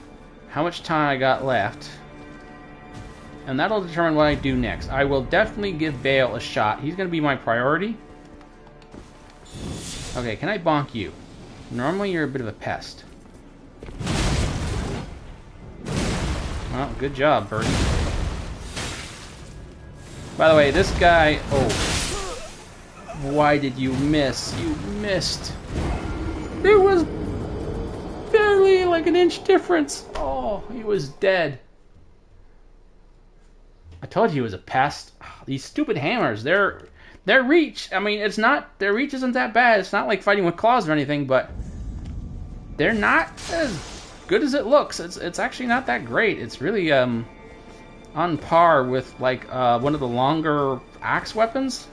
how much time I got left, and that'll determine what I do next. I will definitely give Bale a shot. He's going to be my priority. Okay, can I bonk you? Normally you're a bit of a pest. Well, good job, Birdie. By the way, this guy... Oh. Why did you miss? You missed. There was barely like an inch difference. Oh, he was dead. I told you he was a pest. These stupid hammers, their reach, I mean, their reach isn't that bad. It's not like fighting with claws or anything, but they're not as good as it looks. It's actually not that great. It's really on par with like one of the longer axe weapons.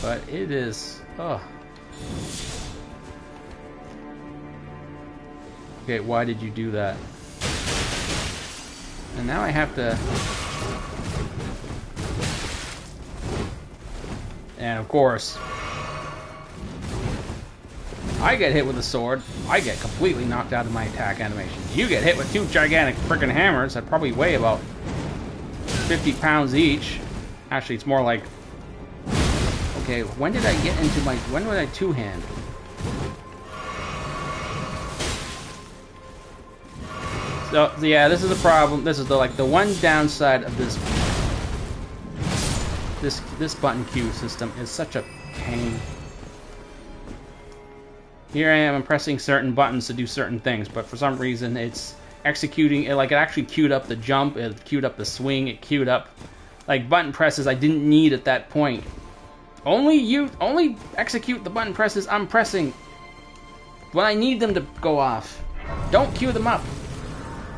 But it is... Oh. Okay, why did you do that? And now I have to... And of course, I get hit with a sword, I get completely knocked out of my attack animation. You get hit with 2 gigantic frickin' hammers that probably weigh about 50 pounds each. Actually, it's more like... Okay, when did I get into my... When would I two-hand? So yeah, this is a problem. This is the one downside of this button Q system is such a pain. Here I am, I'm pressing certain buttons to do certain things, but for some reason it's executing it. Like it actually queued up the jump, it queued up the swing, it queued up like button presses I didn't need at that point. Only execute the button presses I'm pressing when I need them to go off. Don't queue them up.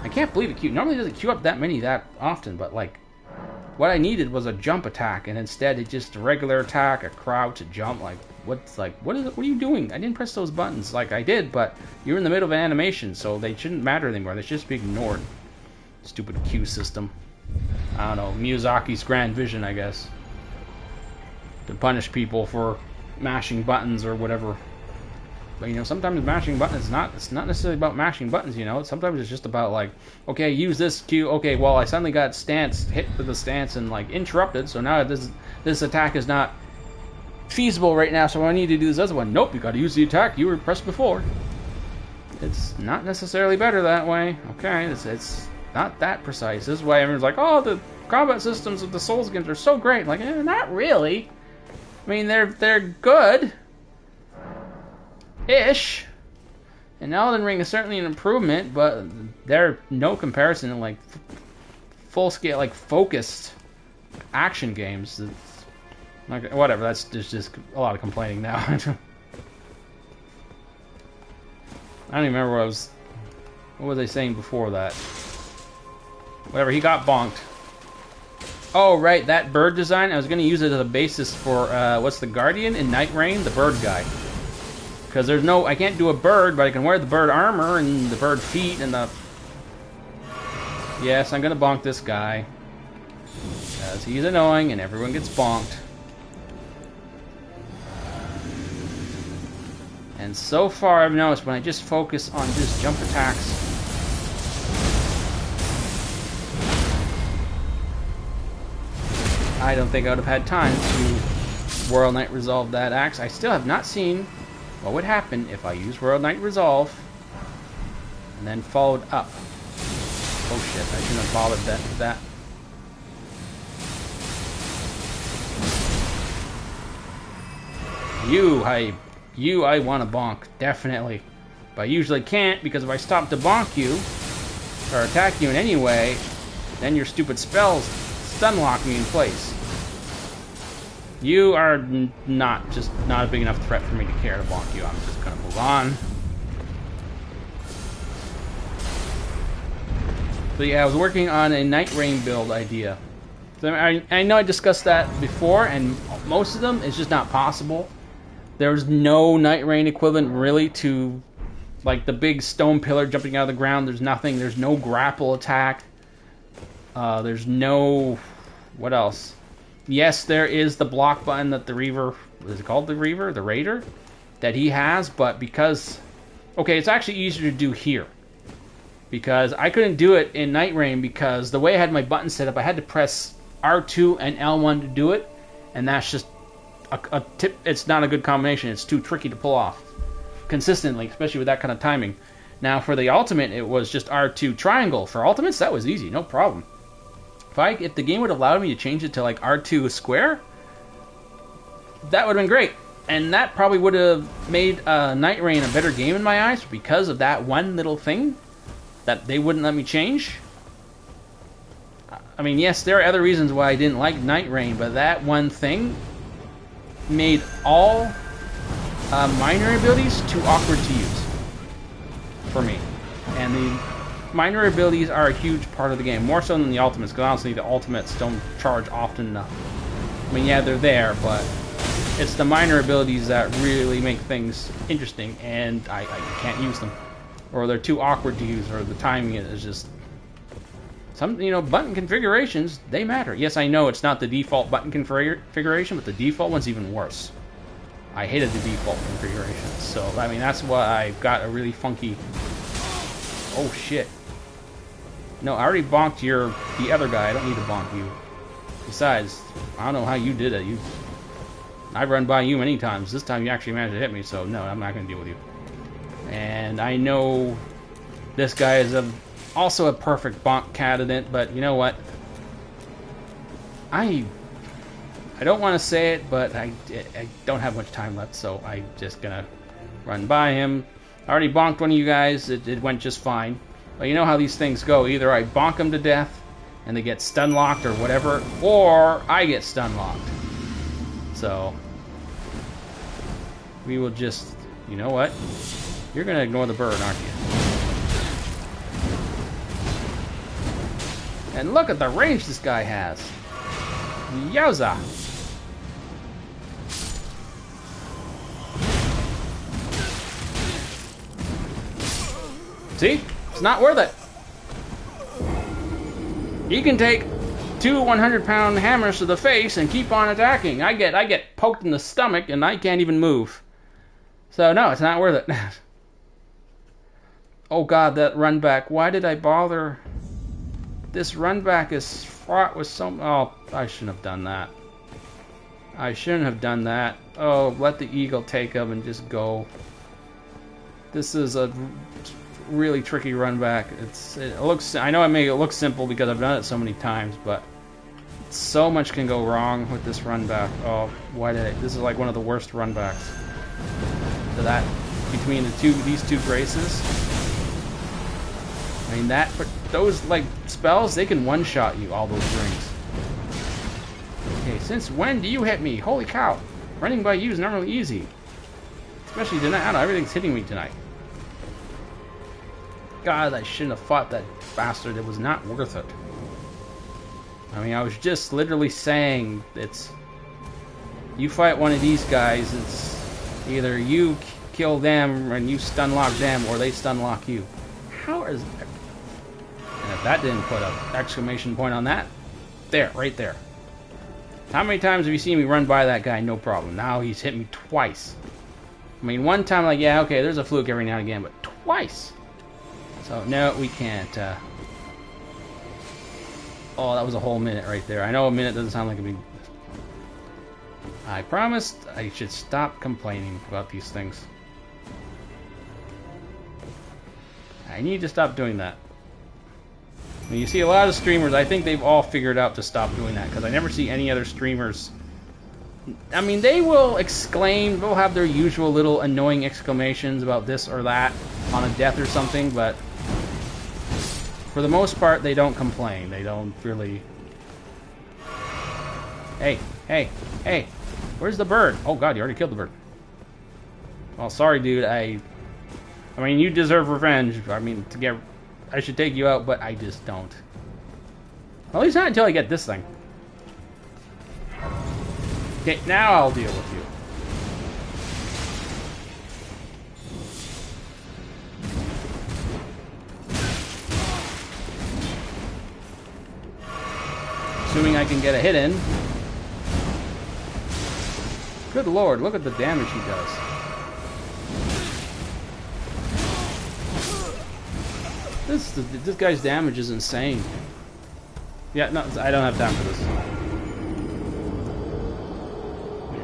I can't believe it normally doesn't queue up that many that often, but like what I needed was a jump attack, and instead it's just a regular attack, a crouch, a jump. Like what's like, what are you doing? I didn't press those buttons. Like, I did, but you're in the middle of an animation, so they shouldn't matter anymore. They should just be ignored. Stupid queue system. I don't know, Miyazaki's grand vision, I guess. To punish people for mashing buttons or whatever. But, you know, sometimes mashing buttons, it's not necessarily about mashing buttons, you know. Sometimes it's just about, like, okay, use this cue. Okay, well, I suddenly got hit with the stance and, like, interrupted. So now this attack is not feasible right now, so I need to do this other one. Nope, you got to use the attack you were pressed before. It's not necessarily better that way. Okay, it's not that precise. This is why everyone's like, oh, the combat systems of the Souls games are so great. Like, not really. I mean, they're good. Ish. And Elden Ring is certainly an improvement, but they're no comparison to like full scale, like focused action games. It's like, whatever. That's just a lot of complaining now. I don't even remember what was I saying before that? Whatever. He got bonked. Oh right, that bird design. I was going to use it as a basis for what's the Guardian in Night Rain, the bird guy. Because I can't do a bird, but I can wear the bird armor and the bird feet and the... Yes, I'm gonna bonk this guy. Because he's annoying and everyone gets bonked. And so far I've noticed when I just focus on just jump attacks, I don't think I would have had time to World Night Resolve that axe. I still have not seen what would happen if I use World Night Resolve and then followed up. Oh shit, I shouldn't have bothered that. You I want to bonk, definitely. But I usually can't, because if I stop to bonk you, or attack you in any way, then your stupid spells stun lock me in place. You are not a big enough threat for me to care to bonk you. I'm just gonna move on. But yeah, I was working on a Night Rain build idea. So I know I discussed that before, and most of them it's just not possible. There's no Night Rain equivalent really to like the big stone pillar jumping out of the ground. There's nothing. There's no grapple attack. There's no... What else? Yes, there is the block button that the Reaver... Is it called the Reaver? The Raider? That he has, but because... Okay, it's actually easier to do here. Because I couldn't do it in Night Rain because the way I had my button set up, I had to press R2 and L1 to do it. And that's just a tip. It's not a good combination. It's too tricky to pull off consistently, especially with that kind of timing. Now for the Ultimate, it was just R2 triangle. For Ultimates, that was easy, no problem. If the game would have allowed me to change it to like R2 square, that would have been great. And that probably would have made Night Rain a better game in my eyes because of that one little thing that they wouldn't let me change. I mean, yes, there are other reasons why I didn't like Night Rain, but that one thing made all minor abilities too awkward to use for me. And the minor abilities are a huge part of the game, more so than the ultimates, because honestly the ultimates don't charge often enough. I mean, yeah, they're there, but it's the minor abilities that really make things interesting, and I can't use them. Or they're too awkward to use, or the timing is just... Some, you know, button configurations, they matter. Yes, I know it's not the default button configuration, but the default one's even worse. I hated the default configuration, so, I mean, that's why I got a really funky... Oh, shit. No, I already bonked the other guy. I don't need to bonk you. Besides, I don't know how you did it. I've run by you many times. This time you actually managed to hit me, so no, I'm not going to deal with you. And I know this guy is also a perfect bonk candidate, but you know what? I don't want to say it, but I don't have much time left, so I'm just going to run by him. I already bonked one of you guys. It went just fine. But you know how these things go. Either I bonk them to death, and they get stun locked or whatever, or I get stun locked. So, we will just... You know what? You're going to ignore the bird, aren't you? And look at the range this guy has. Yowza! See? It's not worth it. You can take 2 100-pound hammers to the face and keep on attacking. I get poked in the stomach and I can't even move. So no, it's not worth it. Oh god, that run back. Why did I bother? This run back is fraught with some... Oh, I shouldn't have done that. I shouldn't have done that. Oh, let the eagle take him and just go. This is a really tricky run back. It looks... I know I make it look simple because I've done it so many times, but so much can go wrong with this run back. Oh, why did I... This is like one of the worst run backs. So that... Between these two braces... I mean, but those, like, spells, they can one-shot you, all those rings. Okay, since when do you hit me? Holy cow. Running by you is normally easy. Especially tonight. I don't know, everything's hitting me tonight. God, I shouldn't have fought that bastard. It was not worth it. I mean, I was just literally saying, you fight one of these guys, it's either you kill them and you stun lock them, or they stun lock you. How is... And if that didn't put an exclamation point on that, there, right there. How many times have you seen me run by that guy? No problem. Now he's hit me twice. I mean, one time, like, yeah, okay, there's a fluke every now and again, but twice. So, no, we can't. Oh, that was a whole minute right there. I know a minute doesn't sound like a big... I promised I should stop complaining about these things. I need to stop doing that. I mean, you see a lot of streamers, I think they've all figured out to stop doing that, because I never see any other streamers... I mean, they will exclaim, they'll have their usual little annoying exclamations about this or that on a death or something, but for the most part, they don't complain. They don't really... Hey, hey, hey, where's the bird? Oh god, you already killed the bird. Well, sorry, dude, I mean, you deserve revenge. I mean, I should take you out, but I just don't. At least not until I get this thing. Okay, now I'll deal with you. Assuming I can get a hit in. Good lord, look at the damage he does. This guy's damage is insane. Yeah, no, I don't have time for this.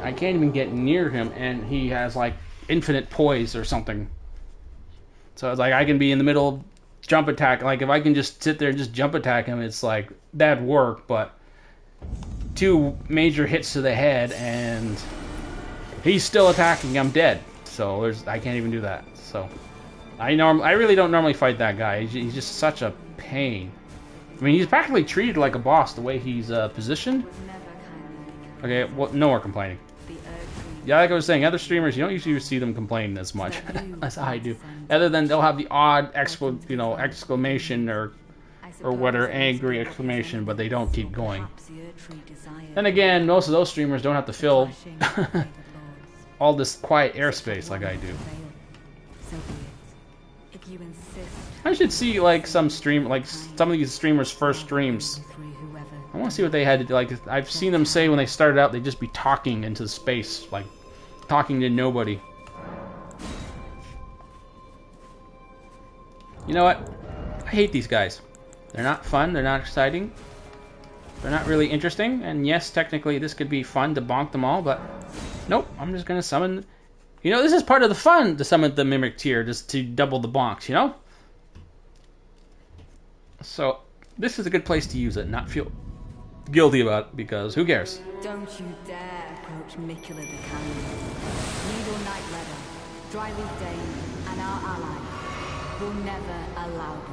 I can't even get near him, and he has, like, infinite poise or something. So it's like I can be in the middle of jump attack. Like, if I can just sit there and just jump attack him, it's like, that'd work, but 2 major hits to the head, and he's still attacking, I'm dead. So I can't even do that, so... I really don't normally fight that guy. He's just such a pain. I mean, he's practically treated like a boss the way he's positioned. Okay, well, no more complaining. Yeah, like I was saying, other streamers, you don't usually see them complain as much as I do. Other than they'll have the odd exclamation or whatever, angry exclamation, but they don't keep going. Then again, most of those streamers don't have to fill all this quiet airspace like I do. I should see like some of these streamers' first streams. I want to see what they had to do. Like, I've seen them say when they started out, they'd just be talking into space, like talking to nobody. You know what? I hate these guys. They're not fun. They're not exciting. They're not really interesting. And yes, technically this could be fun to bonk them all, but nope. I'm just gonna summon. You know, this is part of the fun to summon the Mimic tier, just to double the bonks, you know? So, this is a good place to use it and not feel guilty about it, because who cares? Don't you dare approach Mikula the Canyon. Needle Knight Leader, Dryleaf Dane, and our ally will never allow this.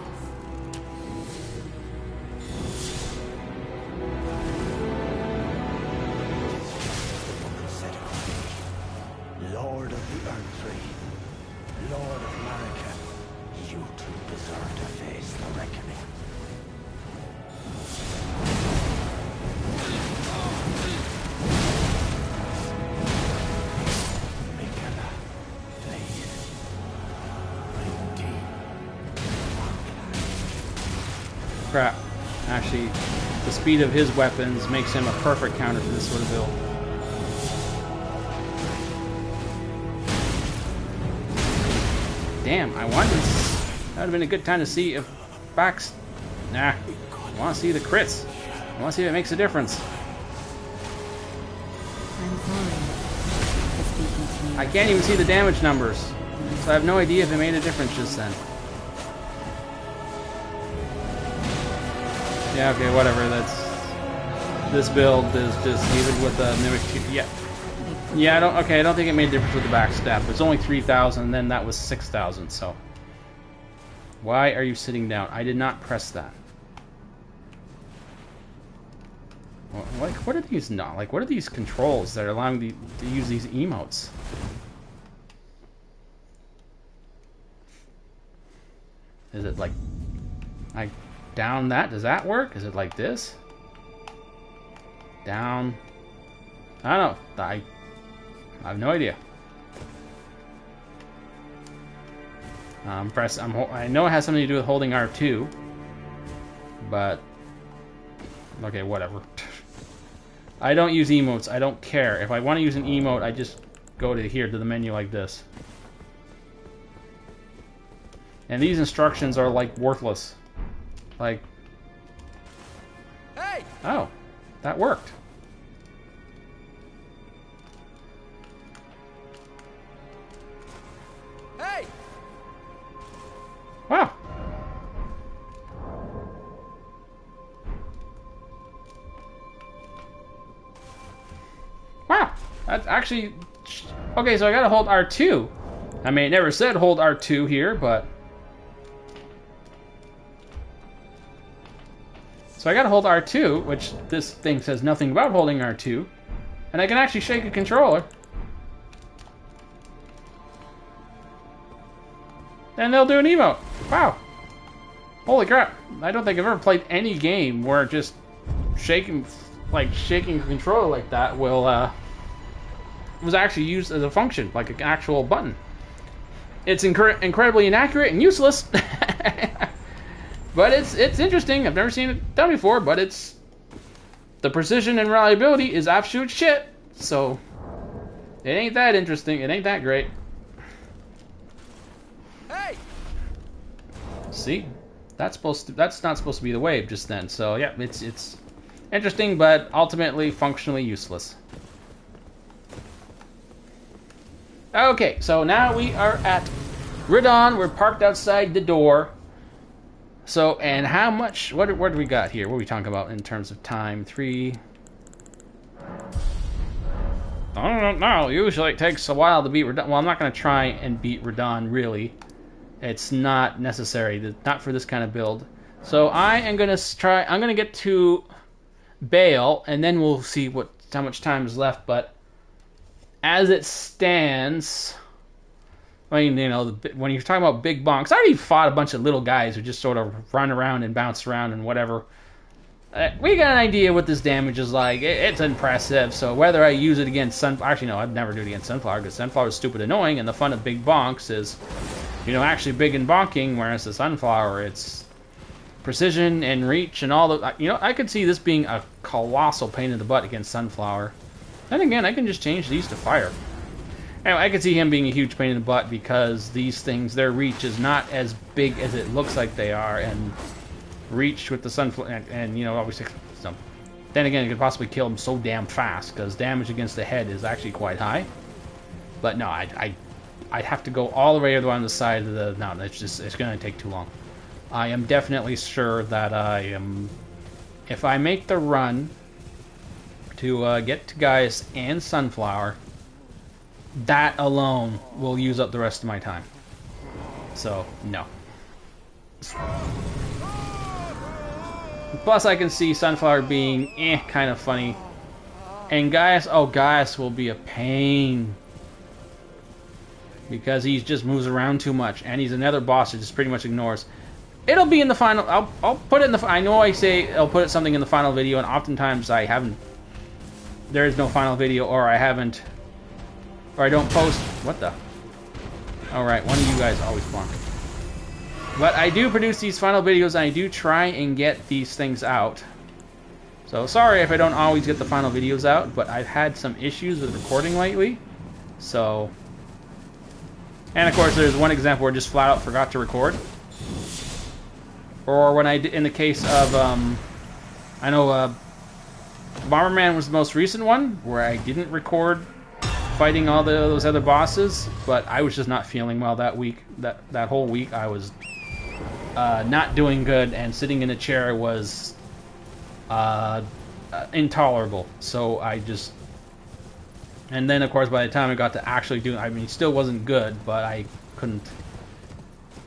Lord of the Earthtree, Lord of America, you two deserve to face the reckoning. Mikula, please, redeem crap. Actually, the speed of his weapons makes him a perfect counter for this sort of build. Damn, I wanted to... That would have been a good time to see if Backs... Nah, I want to see the crits. I want to see if it makes a difference. I'm sorry for speaking to you. I can't even see the damage numbers, so I have no idea if it made a difference just then. Yeah, okay, whatever, that's... This build is just, even with the Mimic... Yeah. Yeah, I don't think it made a difference with the backstab. It's only 3,000, and then that was 6,000, so... Why are you sitting down? I did not press that. Like, what are these not? Like, what are these controls that are allowing me to use these emotes? Is it like... I down that? Does that work? Is it like this? Down... I don't know. I have no idea. I know it has something to do with holding R2, but okay, whatever. I don't use emotes. I don't care. If I want to use an emote, I just go to here to the menu like this. And these instructions are like worthless. Like, Hey! Oh, that worked. Hey! Wow. Wow. That's actually... Okay, so I gotta hold R2. I mean, it never said hold R2 here, but... So I gotta hold R2, which this thing says nothing about holding R2. And I can actually shake a controller. And they'll do an emote. Wow. Holy crap. I don't think I've ever played any game where just shaking a controller like that will, was actually used as a function, like an actual button. It's incredibly inaccurate and useless. But it's interesting. I've never seen it done before, but it's... The precision and reliability is absolute shit. So, it ain't that interesting. It ain't that great. Hey! See? That's not supposed to be the wave just then. So, yeah, it's interesting, but ultimately functionally useless. Okay, so now we are at Ridon. We're parked outside the door. So, and how much... What do we got here? What are we talking about in terms of time? 3... I don't know. Usually it takes a while to beat Ridon. Well, I'm not going to try and beat Ridon, really. It's not necessary. Not for this kind of build. So I am going to try... I'm going to get to Bale, and then we'll see how much time is left. But as it stands... I mean, you know, when you're talking about big bonks, I already fought a bunch of little guys who just sort of run around and bounce around and whatever. We got an idea what this damage is like. It's impressive. So whether I use it against Sunflower... Actually, no, I'd never do it against Sunflower because Sunflower is stupid annoying, and the fun of big bonks is, you know, actually big and bonking, whereas the Sunflower, it's precision and reach and all the... You know, I could see this being a colossal pain in the butt against Sunflower. Then again, I can just change these to fire. Anyway, I could see him being a huge pain in the butt because these things, their reach is not as big as it looks like they are, and reach with the Sunflower, and you know, obviously, then again, it could possibly kill him so damn fast because damage against the head is actually quite high. But no, I'd have to go all the way around the side of the... No, it's going to take too long. I am definitely sure that I am... If I make the run to get to Gaius and Sunflower, that alone will use up the rest of my time. So, no. Plus, I can see Sunflower being kind of funny. And Gaius, Gaius will be a pain. Because he just moves around too much. And he's another boss that just pretty much ignores. It'll be in the final... I'll put it in the... I know I say I'll put something in the final video, and oftentimes I haven't... There is no final video, or I haven't... Or I don't post... What the... Alright, one of you guys always bonk. But I do produce these final videos, and I do try and get these things out. So sorry if I don't always get the final videos out, but I've had some issues with recording lately. So, and of course there's one example where I just flat out forgot to record. Or when I did, in the case of, I know Bomberman was the most recent one, where I didn't record fighting all those other bosses, but I was just not feeling well that week. That whole week I was not doing good, and sitting in a chair was intolerable. So I just, and then of course by the time I got to actually doing, I mean, it still wasn't good, but I couldn't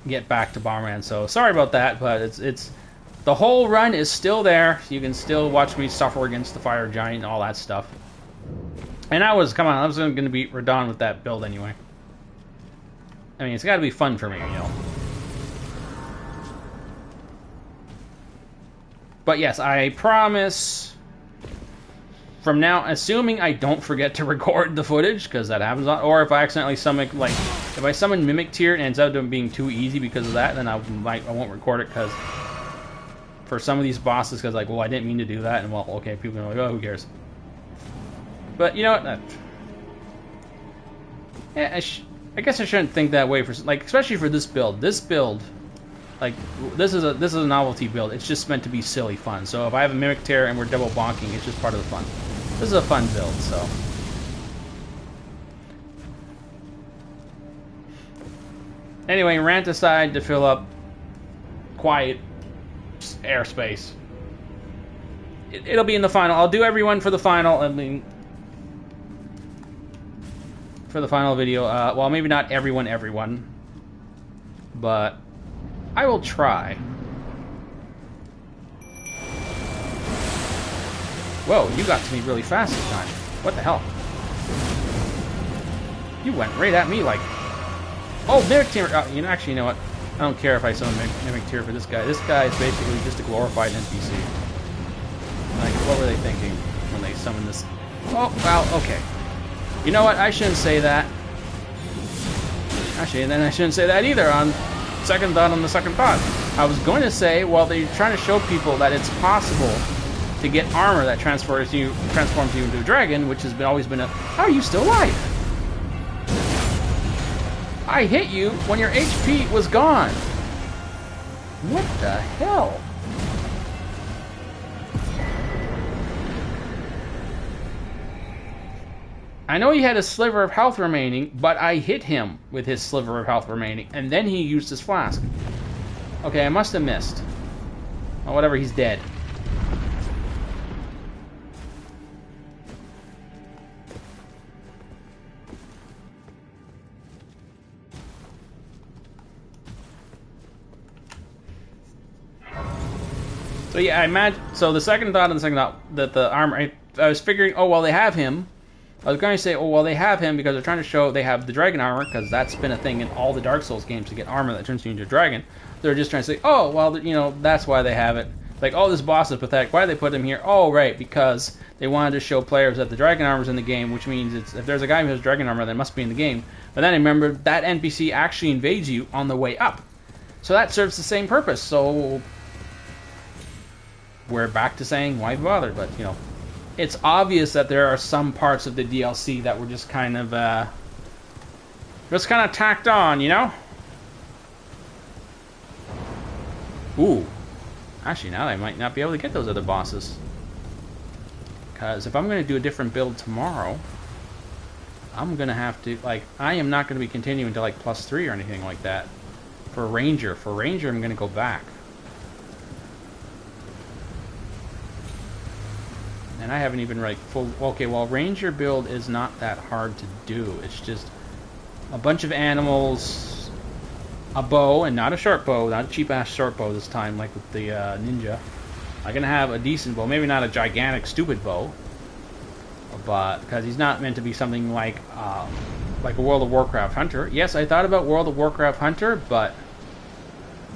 get back to Bomberman. So sorry about that, but it's the whole run is still there. You can still watch me suffer against the fire giant and all that stuff. And I was going to beat Radon with that build anyway. I mean, it's got to be fun for me, you know. But yes, I promise from now, assuming I don't forget to record the footage, because that happens, or if I accidentally summon, like, if I summon Mimic Tier and it ends up being too easy because of that, then I won't record it, because for some of these bosses, because like, well, I didn't mean to do that, and well, okay, people are like, oh, who cares? But you know what? Yeah, I guess I shouldn't think that way for, like, especially for this build. This build, like, this is a novelty build. It's just meant to be silly fun. So if I have a Mimic Tear and we're double bonking, it's just part of the fun. This is a fun build, so. Anyway, rant aside, to fill up quiet airspace. It'll be in the final. I'll do everyone for the final. I mean, for the final video. Well, maybe not everyone, but I will try. Whoa, you got to me really fast this time. What the hell? You went right at me like... Oh, Mimic Tear! Actually, you know what? I don't care if I summon Mimic Tear for this guy. This guy is basically just a glorified NPC. Like, what were they thinking when they summoned this? Oh, well, okay. You know what? I shouldn't say that. Actually, then I shouldn't say that either on second thought. On the second thought, I was going to say, well, they're trying to show people that it's possible to get armor that transforms you into a dragon, which has always been a... How are you still alive? I hit you when your HP was gone. What the hell? I know he had a sliver of health remaining, but I hit him with his sliver of health remaining, and then he used his flask. Okay, I must have missed. Oh, whatever, he's dead. So yeah, I imagine. So the second thought that the armor. I was figuring, oh well, they have him. I was going to say, oh well, they have him because they're trying to show they have the dragon armor, because that's been a thing in all the Dark Souls games to get armor that turns you into a dragon. They're just trying to say, oh well, you know, that's why they have it. Like, oh, this boss is pathetic. Why did they put him here? Oh right, because they wanted to show players that the dragon armor is in the game, which means if there's a guy who has dragon armor, that must be in the game. But then I remembered that NPC actually invades you on the way up, so that serves the same purpose. So we're back to saying why bother, but you know, it's obvious that there are some parts of the DLC that were just kind of tacked on, you know. Ooh, actually now I might not be able to get those other bosses, because if I'm going to do a different build tomorrow, I'm going to have to, like, I am not going to be continuing to like +3 or anything like that for Ranger. For Ranger, I'm going to go back. And I haven't even like full... Okay, well, Ranger build is not that hard to do. It's just a bunch of animals, a bow, and not a short bow, not a cheap-ass short bow this time, like with the ninja. I'm going to have a decent bow, maybe not a gigantic, stupid bow, but because he's not meant to be something like a World of Warcraft hunter. Yes, I thought about World of Warcraft hunter, but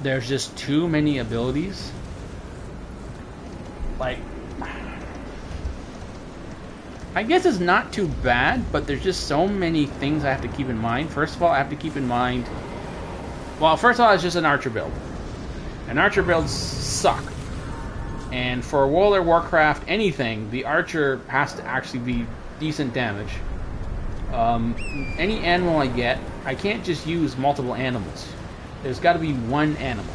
there's just too many abilities. Like... I guess it's not too bad, but there's just so many things I have to keep in mind. First of all, I have to keep in mind... Well, first of all, it's just an archer build. And archer builds suck. And for World of Warcraft anything, the archer has to actually be decent damage. Any animal I get, I can't just use multiple animals. There's got to be one animal.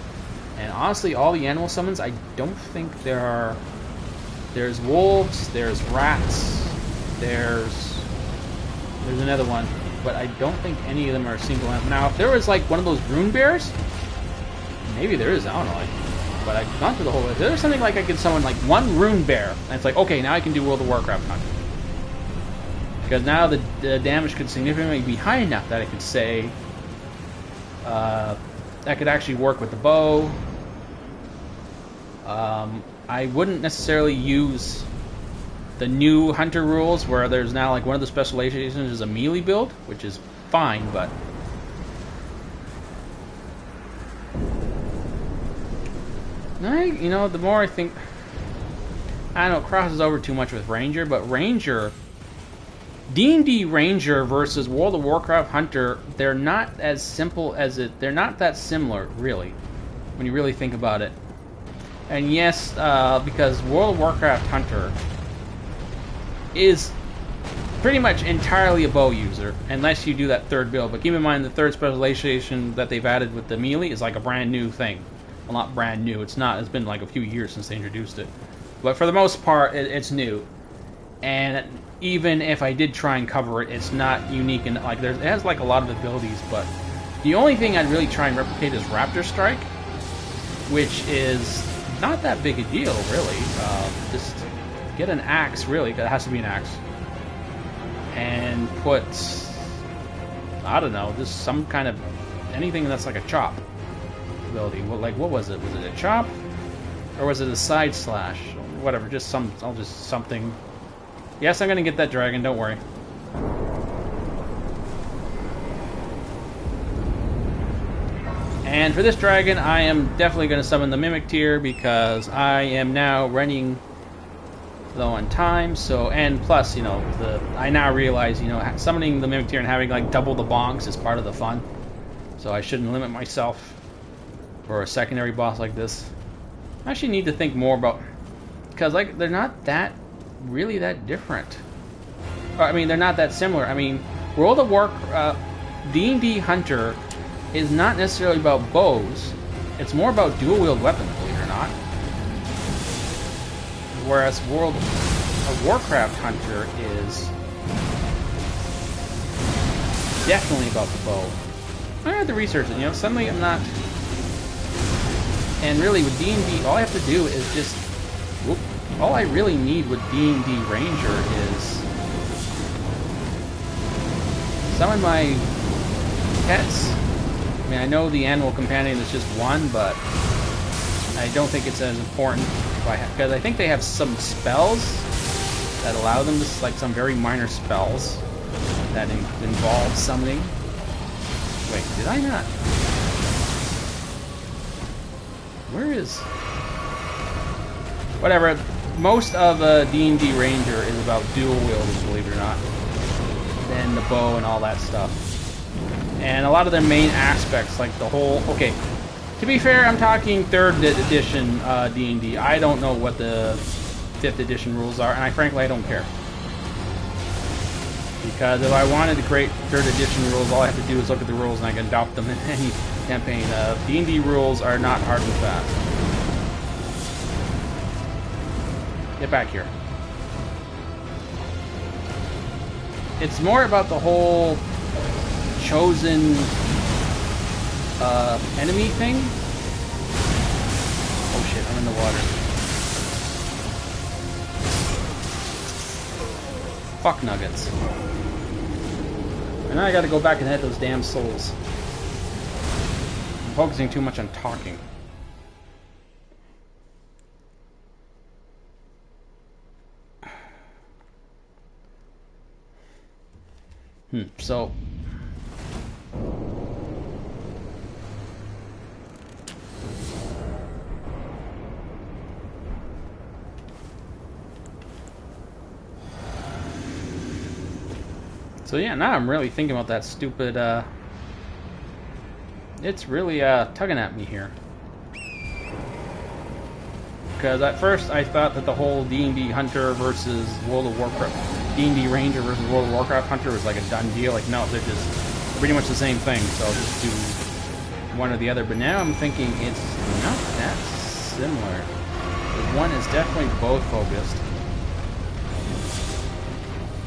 And honestly, all the animal summons, I don't think there are... There's wolves, there's rats, there's another one, but I don't think any of them are single animal. Now, if there was like one of those rune bears, maybe there is, I don't know. But I've gone through the whole... If there's something like I could summon like one rune bear, and it's like, okay, now I can do World of Warcraft hunting. Because now the damage could significantly be high enough that I could say... that could actually work with the bow. I wouldn't necessarily use the new hunter rules where there's now like one of the specializations is a melee build, which is fine, but you know, the more I think, I don't know, it crosses over too much with Ranger, but Ranger, D&D Ranger versus World of Warcraft Hunter, they're not as simple as it, they're not that similar, really, when you really think about it. And yes, because World of Warcraft Hunter is pretty much entirely a bow user, unless you do that third build. But keep in mind, the third specialization that they've added with the melee is like a brand new thing. Well, not brand new, it's not, it's been like a few years since they introduced it. But for the most part, it's new. And even if I did try and cover it, it's not unique, and like it has like a lot of abilities, but the only thing I'd really try and replicate is Raptor Strike, which is not that big a deal, really. Just get an axe, really, because it has to be an axe, and put, I don't know, just some kind of anything that's like a chop ability. What was it? Was it a chop, or was it a side slash? Whatever, just something. Yes, I'm gonna get that dragon. Don't worry. And for this dragon, I am definitely going to summon the Mimic tier because I am now running low on time. So, and plus, you know, I now realize, you know, summoning the Mimic tier and having like double the bonks is part of the fun. So I shouldn't limit myself for a secondary boss like this. I actually need to think more about, because like they're not that really that different. I mean, they're not that similar. I mean, World of Warcraft, D&D Hunter is not necessarily about bows. It's more about dual-wield weapons, believe it or not. Whereas World of Warcraft Hunter is definitely about the bow. I had to research it, you know, suddenly I'm not... And really, with D&D, all I have to do is just... Whoop, all I really need with D&D Ranger is... summon my pets. I mean, I know the animal companion is just one, but I don't think it's as important if I have, because I think they have some spells that allow them to, like some very minor spells that involve summoning. Wait, did I not? Where is... Whatever, most of a D&D Ranger is about dual wielding, believe it or not. Then the bow and all that stuff. And a lot of their main aspects, like the whole... Okay, to be fair, I'm talking 3rd edition D&D. I don't know what the 5th edition rules are, and frankly, I don't care. Because if I wanted to create 3rd edition rules, all I have to do is look at the rules and I can adopt them in any campaign. D&D rules are not hard and fast. Get back here. It's more about the whole chosen enemy thing. Oh shit, I'm in the water. Fuck nuggets. And now I gotta go back and hit those damn souls. I'm focusing too much on talking. So... So yeah, now I'm really thinking about that stupid, it's really, tugging at me here. Because at first I thought that the whole D&D Hunter versus World of Warcraft, D&D Ranger versus World of Warcraft Hunter was like a done deal. Like, no, they're just pretty much the same thing, so I'll just do one or the other. But now I'm thinking it's not that similar. The one is definitely both focused.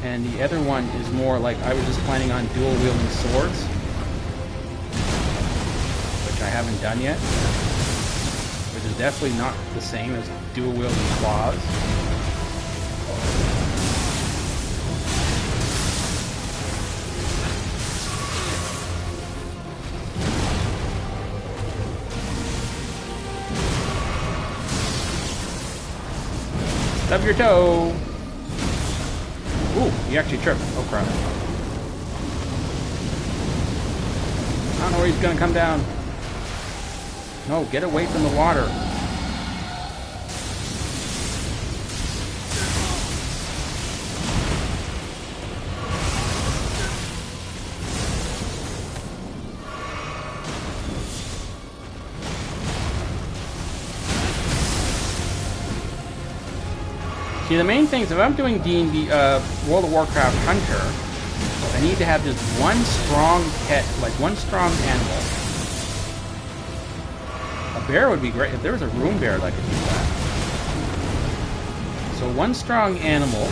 And the other one is more like I was just planning on dual wielding swords, which I haven't done yet, which is definitely not the same as dual wielding claws. Stub your toe! Ooh, he actually tripped. Oh crap. I don't know where he's gonna come down. No, get away from the water. See, the main thing is if I'm doing D&D, World of Warcraft Hunter, I need to have just one strong pet, like one strong animal. A bear would be great. If there was a room bear that could do that. So one strong animal.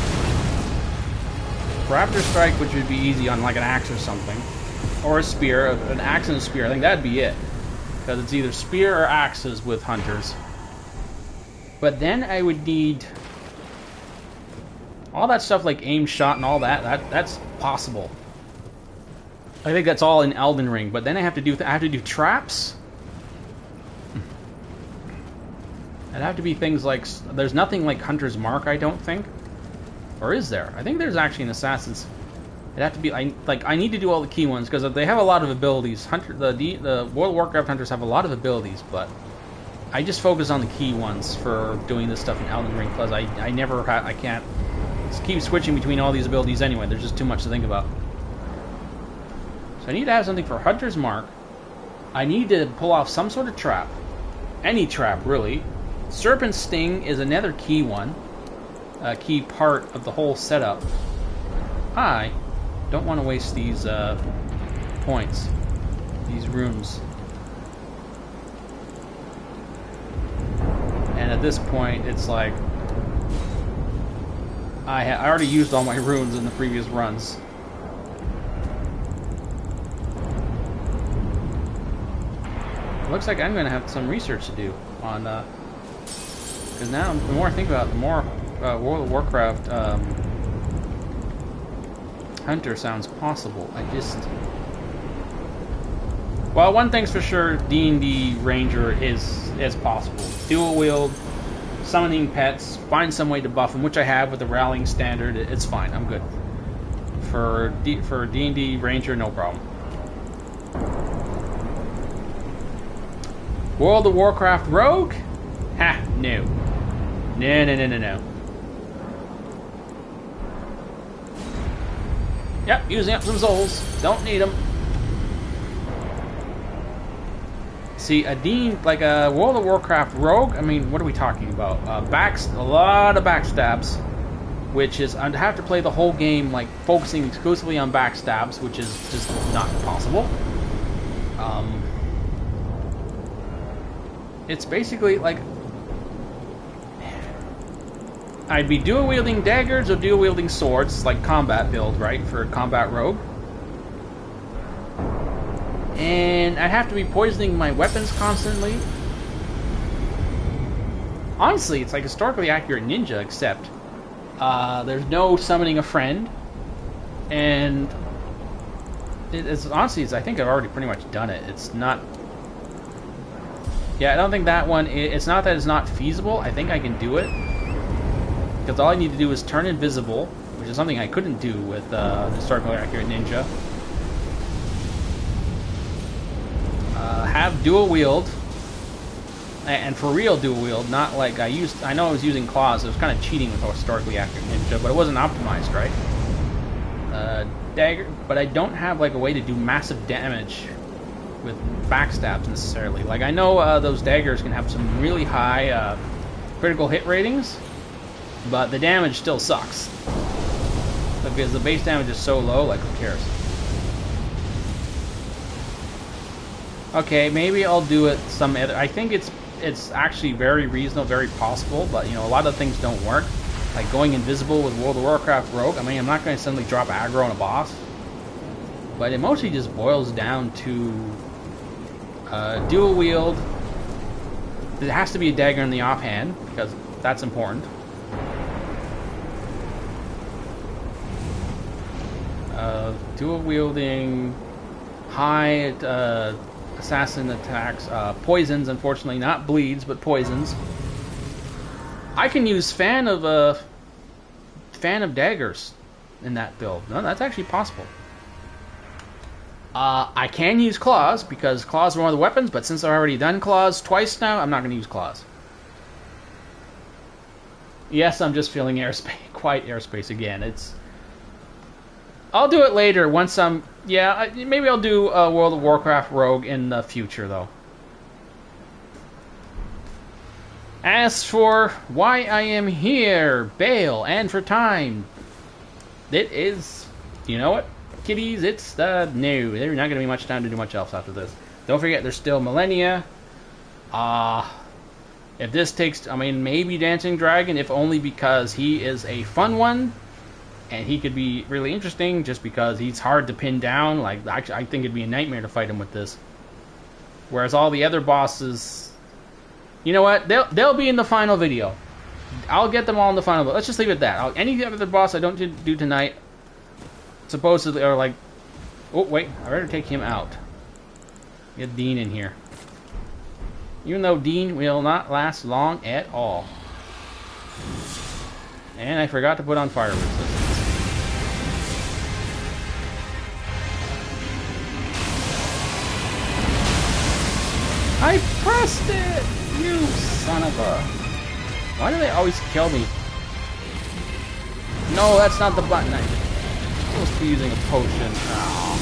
Raptor Strike, which would be easy on like an axe or something. Or a spear, an axe and a spear. I think that'd be it. Because it's either spear or axes with hunters. But then I would need all that stuff like aim shot and all that's possible. I think that's all in Elden Ring, but then I have to do traps. It'd have to be things like, there's nothing like Hunter's Mark, I don't think. Or is there? I think there's actually an Assassin's. It'd have to be, I need to do all the key ones, because they have a lot of abilities. The World of Warcraft Hunters have a lot of abilities, but I just focus on the key ones for doing this stuff in Elden Ring, because I can't keep switching between all these abilities anyway. There's just too much to think about. So I need to have something for Hunter's Mark. I need to pull off some sort of trap. Any trap, really. Serpent Sting is another key one. A key part of the whole setup. I don't want to waste these points. These runes. And at this point, it's like I already used all my runes in the previous runs. It looks like I'm going to have some research to do on, because now the more I think about it, the more World of Warcraft Hunter sounds possible. Well, one thing's for sure, D&D Ranger is possible. Dual wield, summoning pets, find some way to buff them, which I have with the rallying standard. It's fine. I'm good. For D&D Ranger, no problem. World of Warcraft Rogue? Ha, no. No. Yep, using up some souls. Don't need them. See, like a World of Warcraft Rogue, I mean, what are we talking about? A lot of backstabs, which is, I'd have to play the whole game, like, focusing exclusively on backstabs, which is just not possible. It's basically, like, I'd be dual-wielding daggers or dual-wielding swords, like combat build, right, for combat rogue. And I'd have to be poisoning my weapons constantly. Honestly, it's like historically accurate ninja, except there's no summoning a friend. And honestly, I think I've already pretty much done it. It's not... Yeah, I don't think that one... It's not that it's not feasible. I think I can do it. Because all I need to do is turn invisible, which is something I couldn't do with historically accurate ninja. Have dual wield, and for real dual wield, not like I know I was using claws. It was kind of cheating with historically accurate ninja, but it wasn't optimized right. Dagger, but I don't have like a way to do massive damage with backstabs necessarily. Like I know those daggers can have some really high critical hit ratings, but the damage still sucks. Because the base damage is so low, like, who cares? Okay, maybe I'll do it some other... I think it's actually very reasonable, very possible, but, you know, a lot of things don't work. Like going invisible with World of Warcraft Rogue. I mean, I'm not going to suddenly drop aggro on a boss. But it mostly just boils down to dual wield. There has to be a dagger in the offhand, because that's important. Dual wielding, high assassin attacks, poisons, unfortunately, not bleeds, but poisons. I can use fan of daggers in that build. No, that's actually possible. I can use claws, because claws are one of the weapons, but since I've already done claws twice now, I'm not going to use claws. Yes, I'm just feeling airspace, quiet airspace again. I'll do it later once I'm... Yeah, maybe I'll do World of Warcraft Rogue in the future, though. As for why I am here, bail, and for time, it is... You know what, kiddies? It's no. There's not going to be much time to do much else after this. Don't forget, there's still Millennia. If this takes... I mean, maybe Dancing Dragon, if only because he is a fun one. And he could be really interesting just because he's hard to pin down. Like, actually, I think it'd be a nightmare to fight him with this. Whereas all the other bosses... You know what? They'll be in the final video. I'll get them all in the final video. Let's just leave it at that. Any other boss I don't do tonight, supposedly, are like... Oh, wait. I better take him out. Get Dean in here. Even though Dean will not last long at all. And I forgot to put on fire resistance. I pressed it! You son of a... Why do they always kill me? No, that's not the button. I'm supposed to be using a potion. Oh.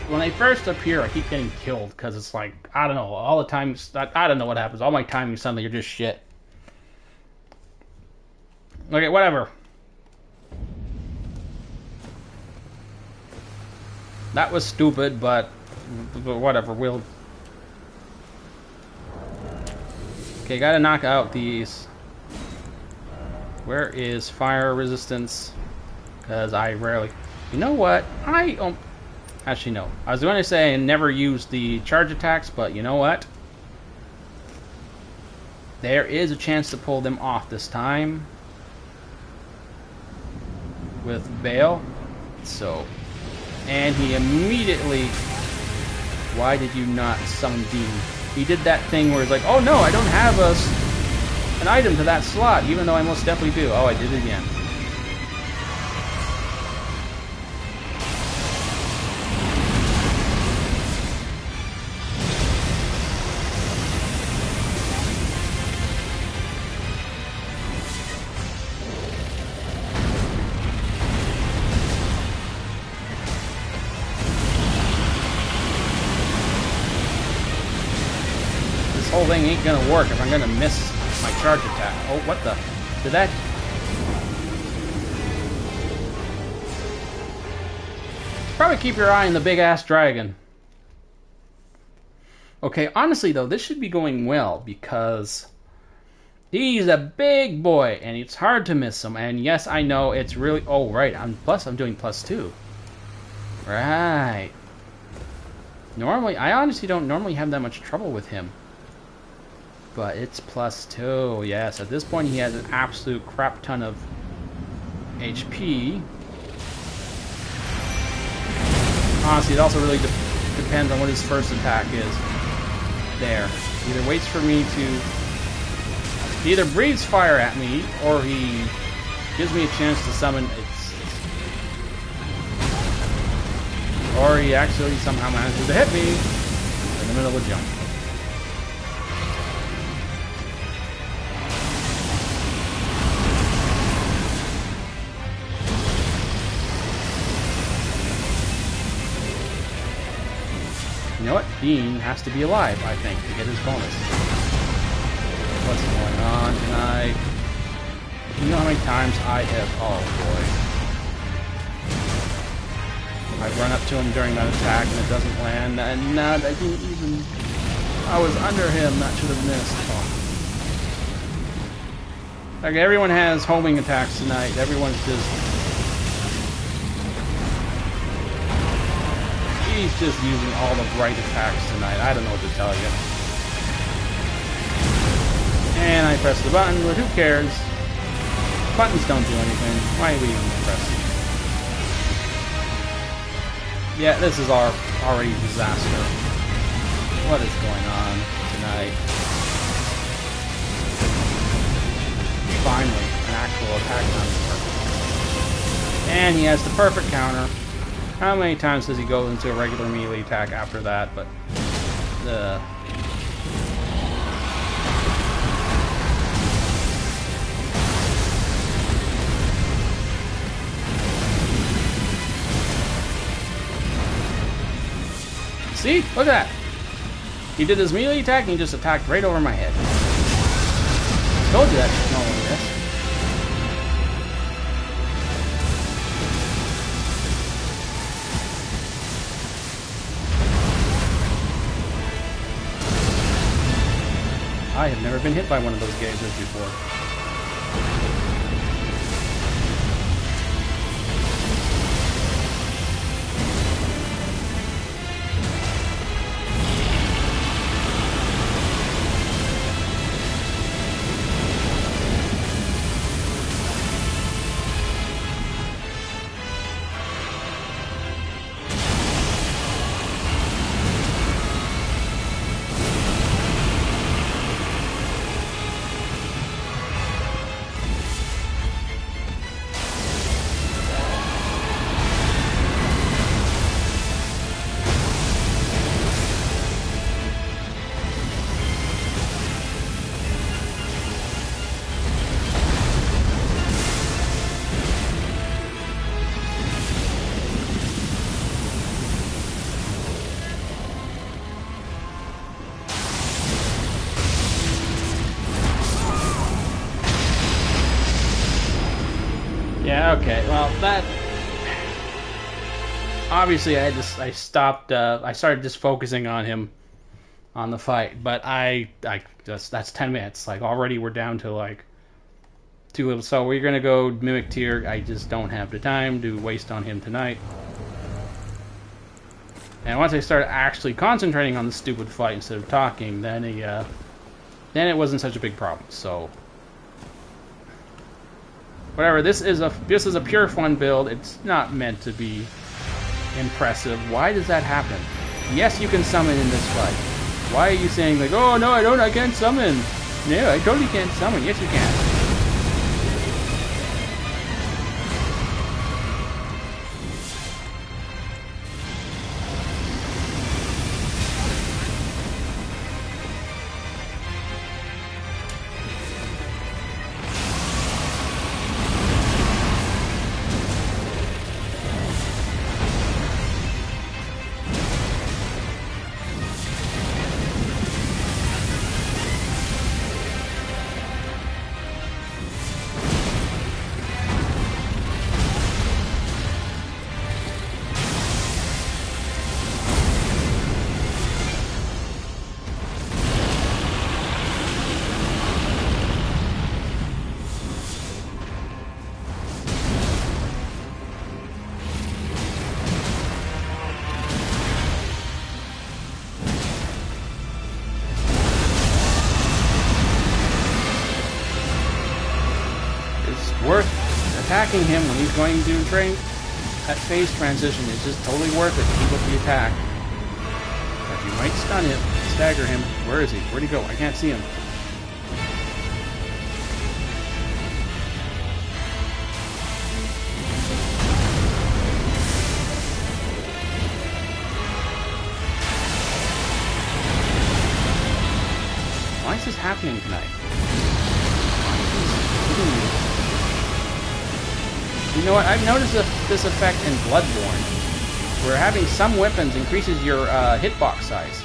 When they first appear, I keep getting killed because it's like, I don't know, all the time... I don't know what happens. All my timing suddenly are just shit. Okay, whatever. That was stupid, but whatever, we'll... Okay, gotta knock out these. Where is fire resistance? Because I rarely... You know what? Actually, no. I was going to say I never use the charge attacks, but you know what? There is a chance to pull them off this time. With Bale. So... And he immediately... Why did you not summon Dean? He did that thing where he's like, oh no, I don't have an item to that slot, even though I most definitely do. Oh, I did it again. Whole thing ain't gonna work if I'm gonna miss my charge attack. Oh, what the? Did that? Probably keep your eye on the big ass dragon. Okay, honestly though, this should be going well because he's a big boy and it's hard to miss him. And yes, I know it's really. Oh, right. I'm doing +2. Right. Normally, I honestly don't normally have that much trouble with him. But it's +2. Yes, at this point he has an absolute crap ton of HP. Honestly, it also really depends on what his first attack is. There. He either waits for me to... He either breathes fire at me, or he gives me a chance to summon... Or he actually somehow manages to hit me in the middle of a jump. You know what? Dean has to be alive, I think, to get his bonus. What's going on tonight? You know how many times I have... Oh, boy. I run up to him during that attack and it doesn't land, and now I didn't even... I was under him, that should have missed. Oh. Okay, everyone has homing attacks tonight. Everyone's just... He's just using all the right attacks tonight. I don't know what to tell you. And I press the button, but who cares? Buttons don't do anything. Why are we even pressing? Yeah, this is already a disaster. What is going on tonight? Finally, an actual attack counter. And he has the perfect counter. How many times does he go into a regular melee attack after that? But see? Look at that! He did his melee attack and he just attacked right over my head. Told you that should normally miss. I have never been hit by one of those gauges before. Yeah, okay, well, that... Obviously, I stopped, I started just focusing on him, on the fight, but that's 10 minutes, like, already we're down to, like, 2, so we're gonna go Mimic Tier. I just don't have the time to waste on him tonight. And once I started actually concentrating on the stupid fight instead of talking, then it wasn't such a big problem, so... Whatever, this is a pure fun build. It's not meant to be impressive. Why does that happen? Yes, you can summon in this fight. Why are you saying like, oh no, I can't summon? No, I totally can't summon. Yes, you can. Worth attacking him when he's going to train at phase transition. It's just totally worth it to keep up the attack. But you might stun him, stagger him. Where is he? Where'd he go? I can't see him. Why is this happening tonight? You know what? I've noticed this effect in Bloodborne, where having some weapons increases your hitbox size.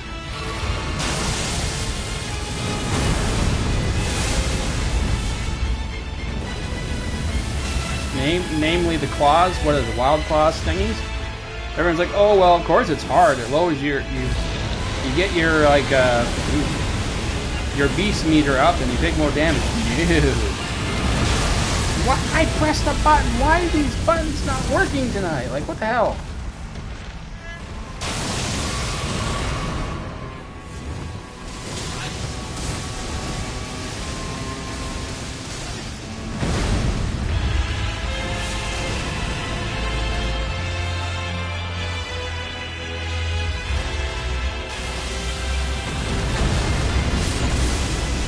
namely the claws. What are the wild claws thingies? Everyone's like, oh well, of course it's hard. It lowers you get your like your beast meter up and you take more damage. Dude, what? I pressed the button. Why are these buttons not working tonight? Like, what the hell?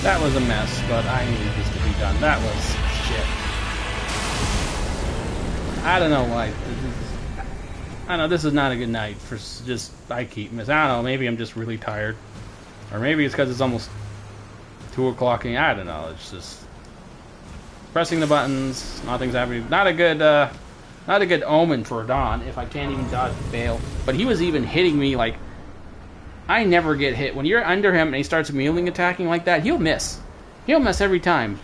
That was a mess, but I needed this to be done. That was shit. I don't know why. I don't know, this is not a good night for just... I keep missing. I don't know, maybe I'm just really tired. Or maybe it's because it's almost 2 o'clock. I don't know, it's just... pressing the buttons, nothing's happening. Not a good omen for Dawn if I can't even dodge Bale. But he was even hitting me like... I never get hit. When you're under him and he starts melee attacking like that, he'll miss. He'll miss every time.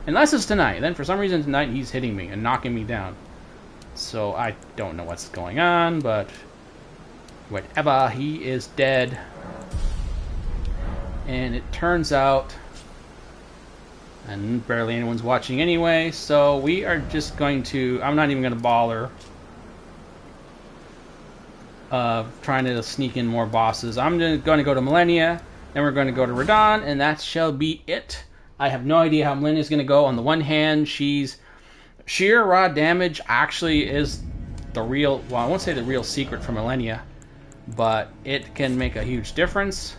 Unless it's tonight. Then for some reason tonight he's hitting me and knocking me down. So I don't know what's going on, but whatever, he is dead. And it turns out, and barely anyone's watching anyway, so we are just going to, I'm not even going to bother trying to sneak in more bosses. I'm just going to go to Millennia, then we're going to go to Radon, and that shall be it. I have no idea how Millennia's going to go. On the one hand, she's sheer raw damage actually is the real, well, I won't say the real secret for Millennia, but it can make a huge difference.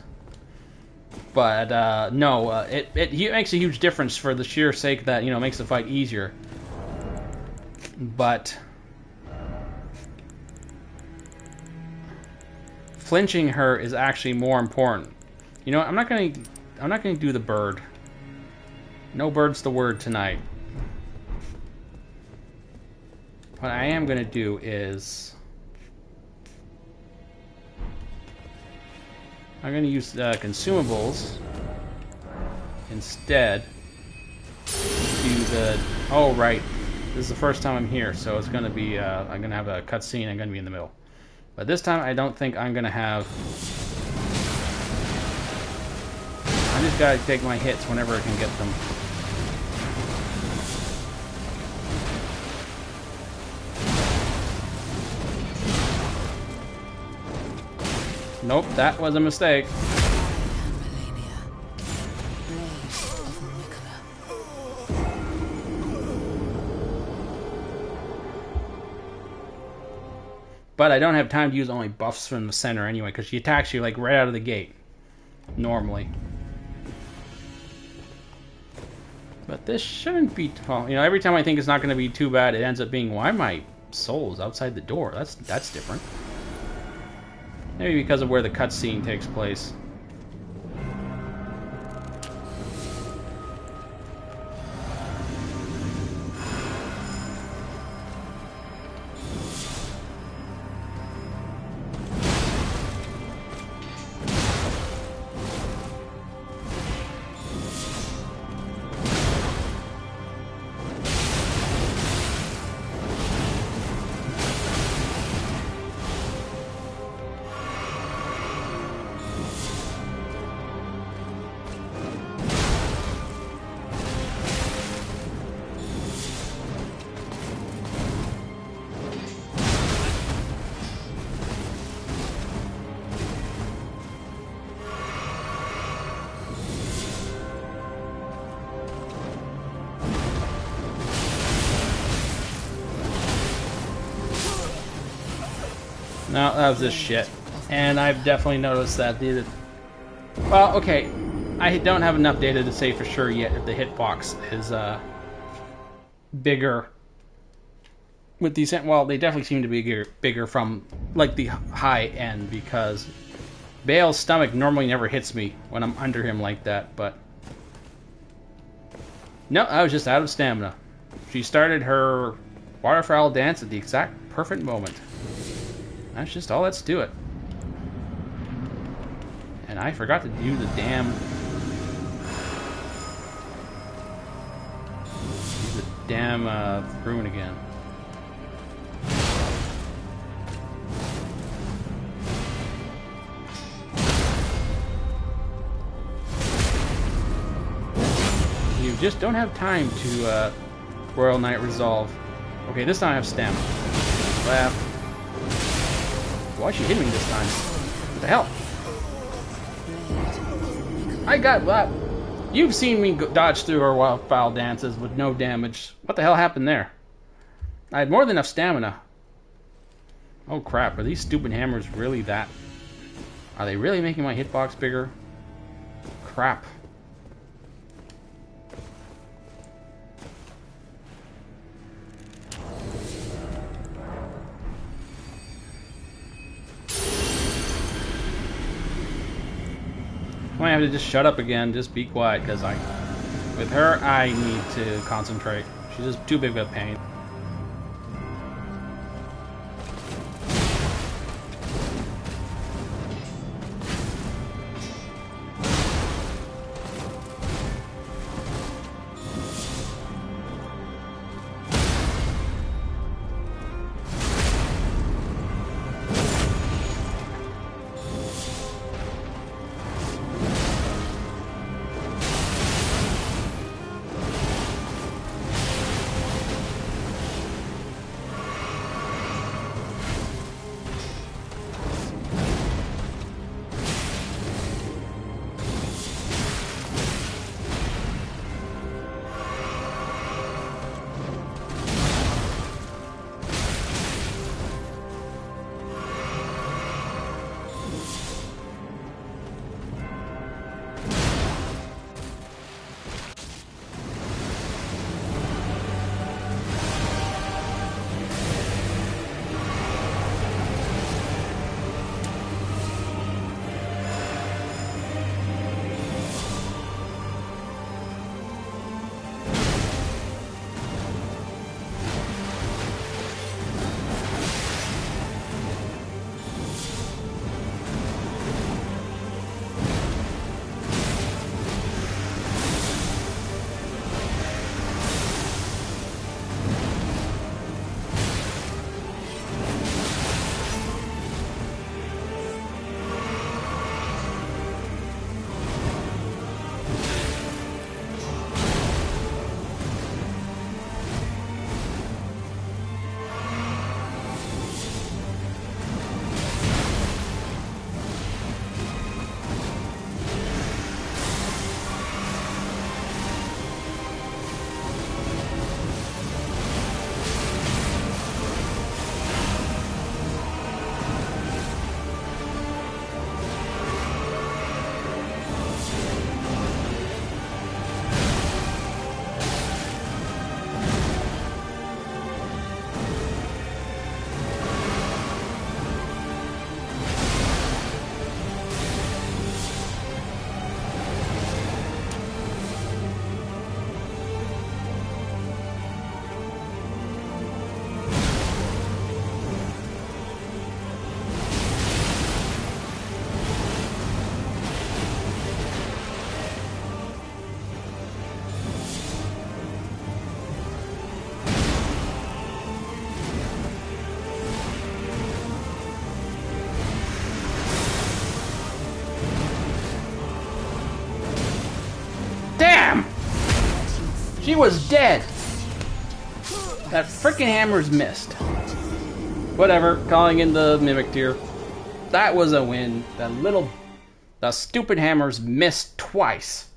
But no, it makes a huge difference for the sheer sake that, you know, it makes the fight easier. But flinching her is actually more important. You know, I'm not gonna do the bird. No bird's the word tonight. What I am gonna do is I'm gonna use consumables instead. Do the, oh right, this is the first time I'm here, so it's gonna be I'm gonna have a cutscene. I'm gonna be in the middle. But this time, I don't think I'm going to have... I just got to take my hits whenever I can get them. Nope, that was a mistake. But I don't have time to use only buffs from the center anyway, because she attacks you like right out of the gate, normally. But this shouldn't be, well, you know, every time I think it's not going to be too bad, it ends up being, why my soul is outside the door? That's different. Maybe because of where the cutscene takes place. No, that was just shit. And I've definitely noticed that the... Well, okay. I don't have enough data to say for sure yet if the hitbox is bigger with these... Well, they definitely seem to be bigger from, like, the high end, because Bale's stomach normally never hits me when I'm under him like that, but... No, I was just out of stamina. She started her waterfowl dance at the exact perfect moment. That's just all that's to it. And I forgot to do the damn... rune again. just don't have time to Royal Knight resolve. Okay, this time I have stamina. Left. Why is she hitting me this time? What the hell? I got that. You've seen me dodge through her wildfowl dances with no damage. What the hell happened there? I had more than enough stamina. Oh crap, are these stupid hammers really that? Are they really making my hitbox bigger? Crap. I might have to just shut up again, just be quiet, because with her, I need to concentrate. She's just too big of a pain. She was dead! That freaking hammer's missed. Whatever, calling in the Mimic tier. That was a win. The stupid hammers missed twice.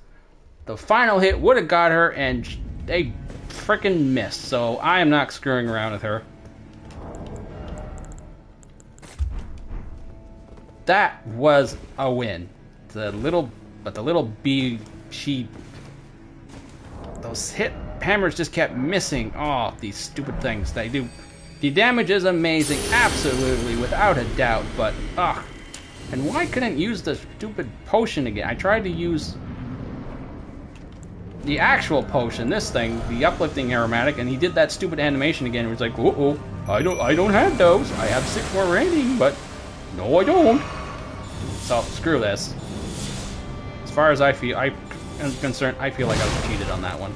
The final hit would have got her, and they freaking missed. So I am not screwing around with her. That was a win. The little bee, those hammers just kept missing. Oh, these stupid things they do. The damage is amazing, absolutely, without a doubt, but ugh. And why couldn't use the stupid potion again? I tried to use the actual potion, this thing, the uplifting aromatic, and he did that stupid animation again. He was like, "Uh-oh, I don't have those. I have 6 more rating, but no, I don't." So screw this. As far as I'm concerned, I feel like I was cheated on that one.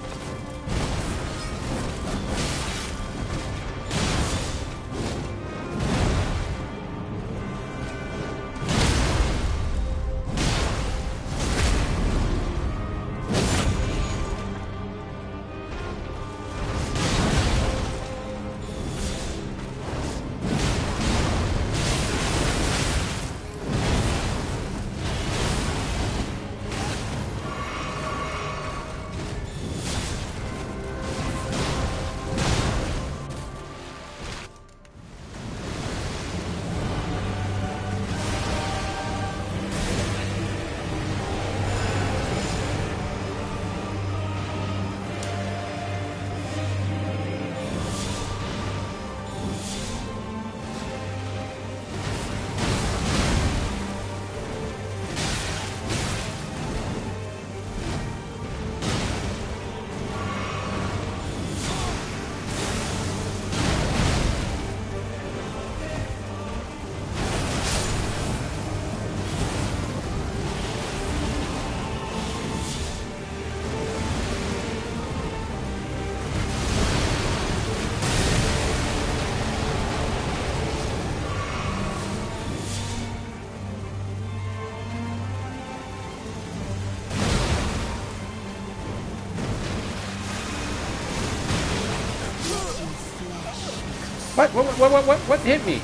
What hit me?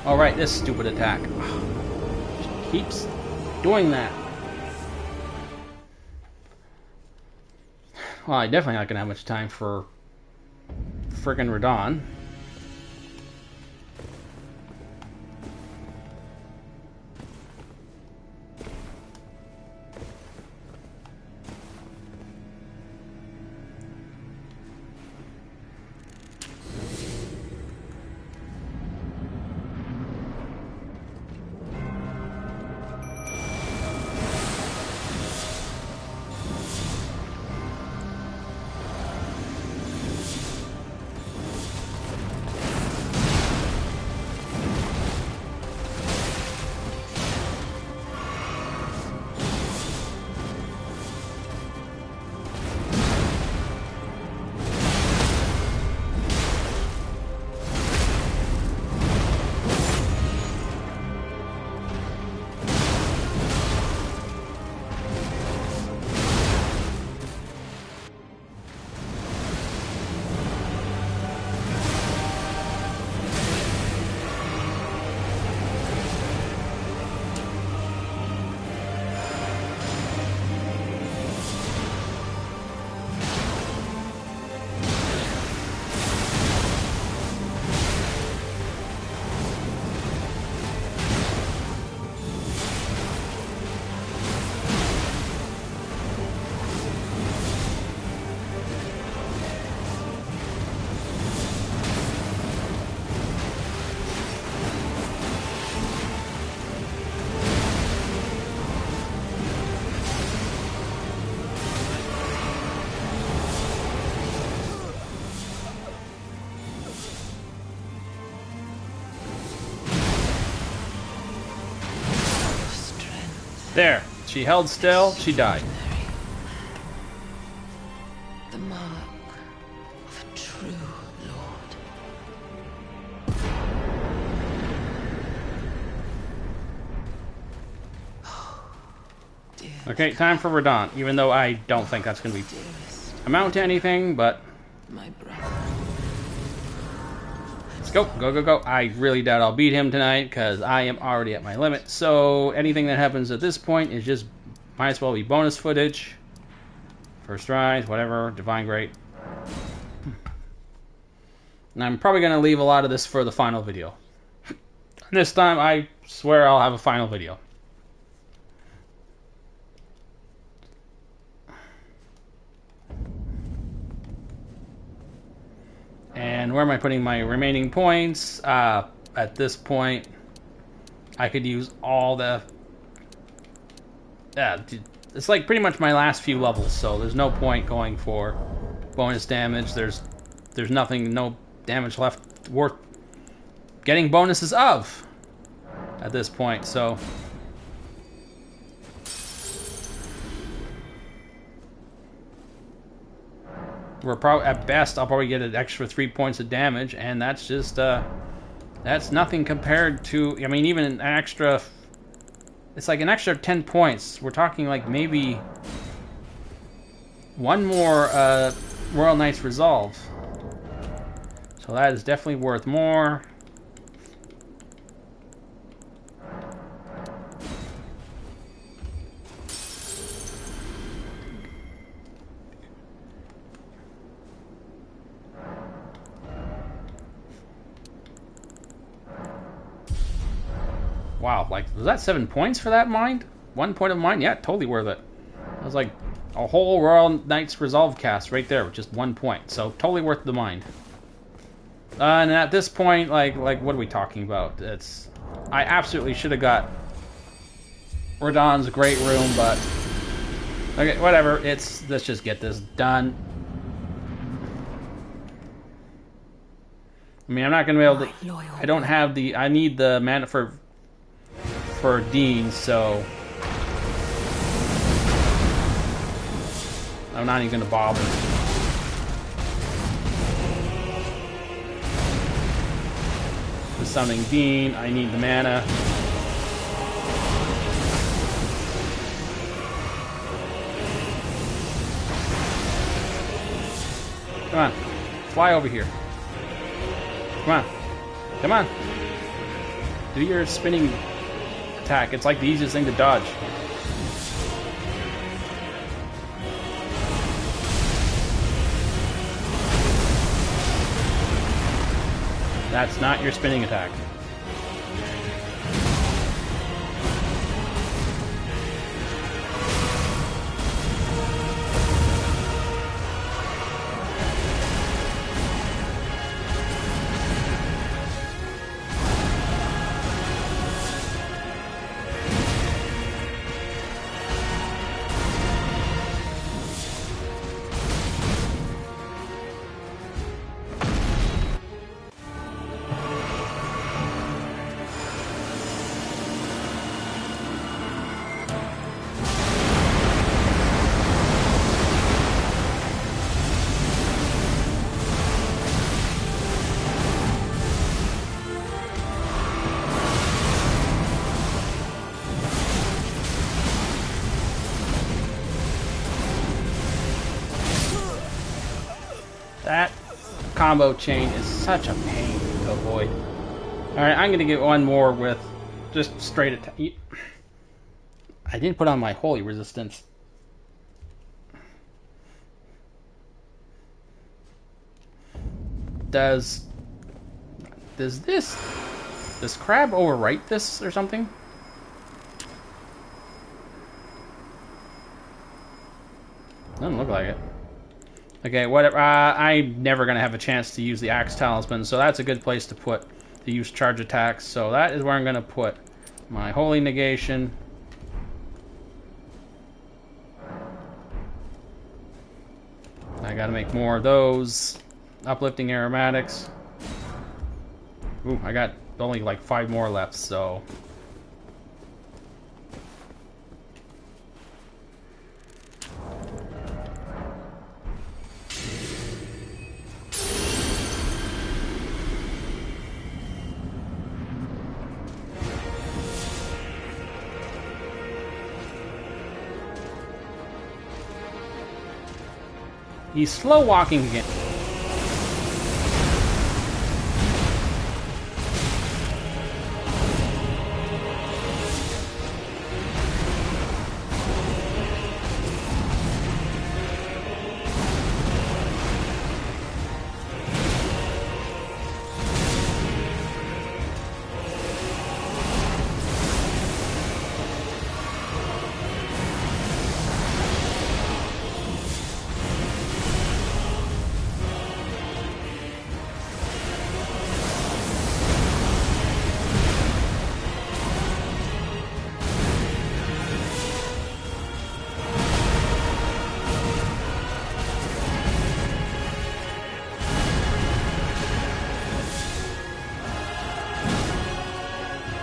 Alright, this stupid attack. She keeps doing that. Well, I'm definitely not gonna have much time for friggin' Radon. There. She held still, she died. The mark of a true lord. Oh, dear. Okay, time for Radon, even though I don't think that's going to be Dearest, amount to anything, but my brother. let's go, go, go, go. I really doubt I'll beat him tonight, because I am already at my limit, so anything that happens at this point is just, might as well be bonus footage. First rise, whatever, Divine Great. And I'm probably going to leave a lot of this for the final video. This time, I swear I'll have a final video. And where am I putting my remaining points? At this point, I could use all the... it's like pretty much my last few levels, so there's no point going for bonus damage. There's nothing, no damage left worth getting bonuses of at this point, so... We're probably, at best, I'll probably get an extra 3 points of damage, and that's just, that's nothing compared to, I mean, even an extra, it's like an extra 10 points. We're talking like maybe one more, Royal Knight's Resolve. So that is definitely worth more. Wow, like, was that 7 points for that mind? 1 point of mind? Yeah, totally worth it. It was like a whole Royal Knight's Resolve cast right there with just 1 point. So, totally worth the mind. And at this point, like what are we talking about? It's... I absolutely should have got Radon's Great Room, but... Okay, whatever. Let's just get this done. I mean, I'm not going to be able to... I don't have the... I need the mana for Dean, so I'm not even gonna bother. For summoning Dean, I need the mana. Come on. fly over here. Come on. Come on. Do your spinning attack. It's like the easiest thing to dodge. That's not your spinning attack. That combo chain is such a pain to avoid. Alright, I'm going to get one more with just straight attack. I didn't put on my holy resistance. Does this crab overwrite this or something? Doesn't look like it. Okay, whatever. I'm never going to have a chance to use the Axe Talisman, so that's a good place to use charge attacks. So that is where I'm going to put my Holy Negation. I got to make more of those. Uplifting Aromatics. Ooh, I got only like 5 more left, so... He's slow walking again.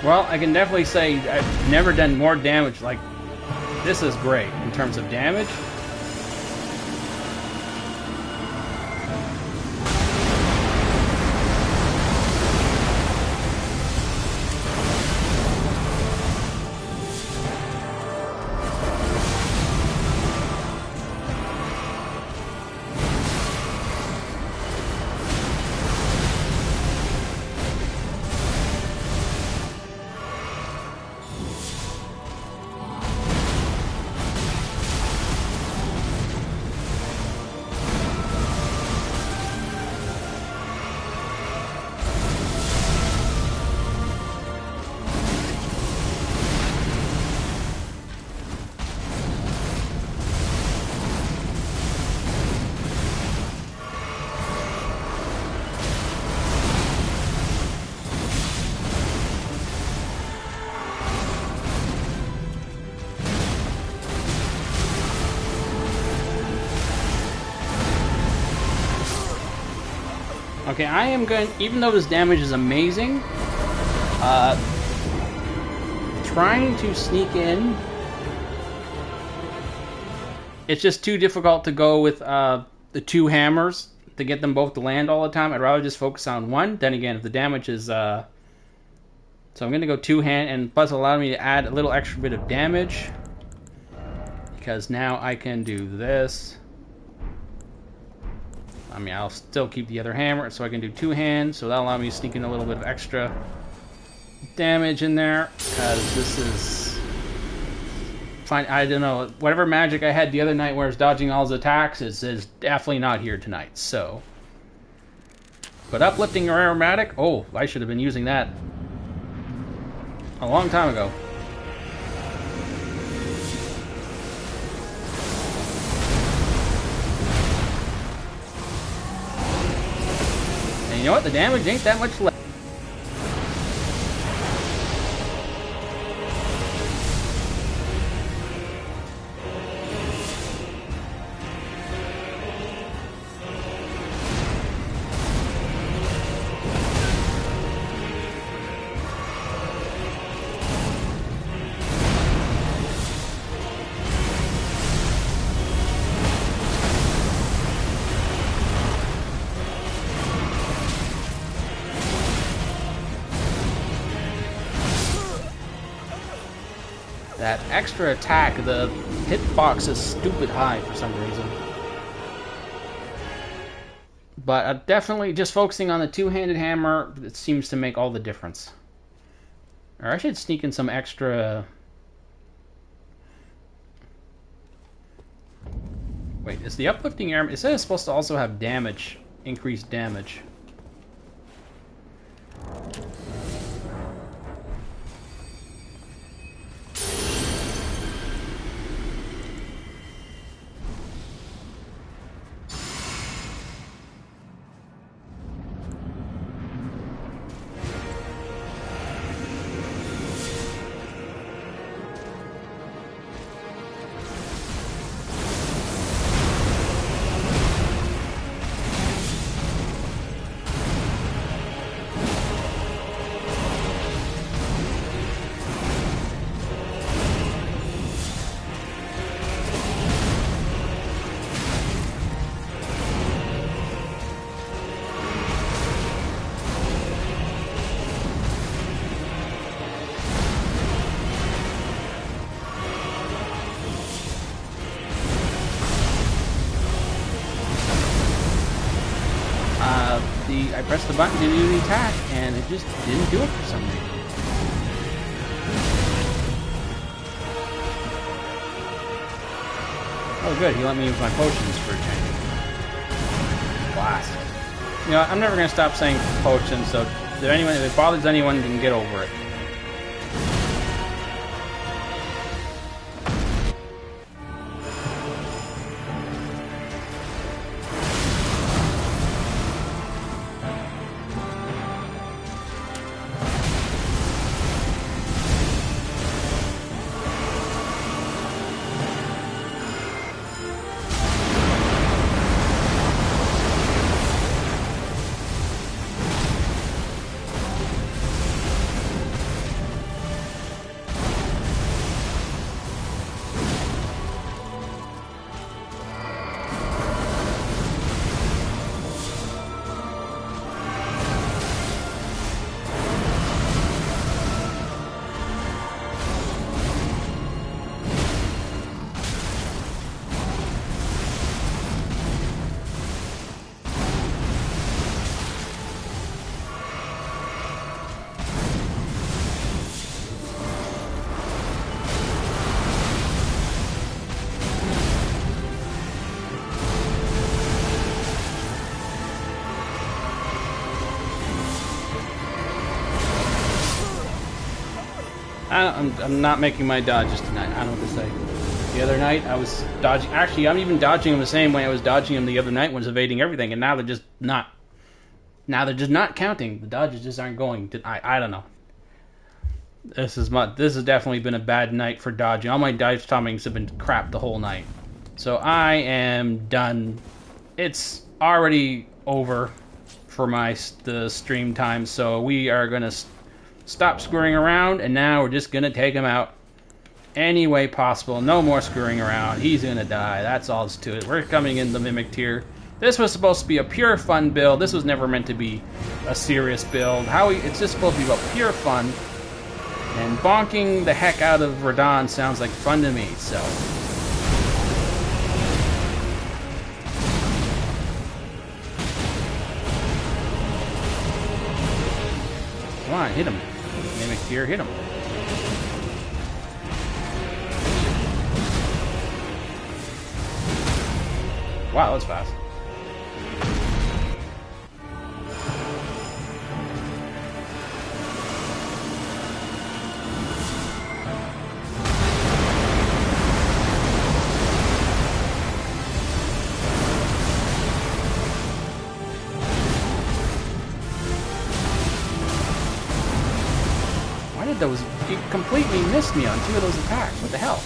Well, I can definitely say I've never done more damage. Like, this is great in terms of damage. Okay, I am going, even though this damage is amazing, trying to sneak in, it's just too difficult to go with the 2 hammers to get them both to land all the time. I'd rather just focus on one. Then again, if the damage is, so I'm going to go 2-hand, and plus allow me to add a little extra bit of damage, because now I can do this. I mean, I'll still keep the other hammer so I can do two hands, so that'll allow me to sneak in a little bit of extra damage in there, because this is fine. I don't know, whatever magic I had the other night where I was dodging all his attacks is definitely not here tonight, so. But uplifting or aromatic, oh, I should have been using that a long time ago. And you know what? The damage ain't that much left. That extra attack, the hitbox is stupid high for some reason. But definitely just focusing on the two-handed hammer, it seems to make all the difference. Or I should sneak in some extra... Wait, is the uplifting hammer... It says it's supposed to also have damage, increased damage. I pressed the button to do the attack, and it just didn't do it for some reason. Oh good, he let me use my potions for a change. Blast. You know, I'm never going to stop saying potions, so if it bothers anyone, you can get over it. I'm not making my dodges tonight. I don't know what to say. The other night, I was dodging... Actually, I'm even dodging them the same way I was dodging them the other night when I was evading everything, and now they're just not... Now they're just not counting. The dodges just aren't going. I don't know. This has definitely been a bad night for dodging. All my dodge timings have been crap the whole night. So I am done. It's already over for the stream time, so we are going to stop screwing around, and now we're just going to take him out any way possible. No more screwing around. He's going to die. That's all there's to it. We're coming in the Mimic tier. This was supposed to be a pure fun build. This was never meant to be a serious build. It's just supposed to be about pure fun. And bonking the heck out of Radahn sounds like fun to me, so... hit him. Mimic Tear hit him. Wow, that was fast. Why did those... He completely missed me on 2 of those attacks. What the hell?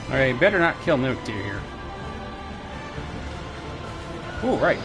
Alright, better not kill Mimic Tear here. Ooh, right.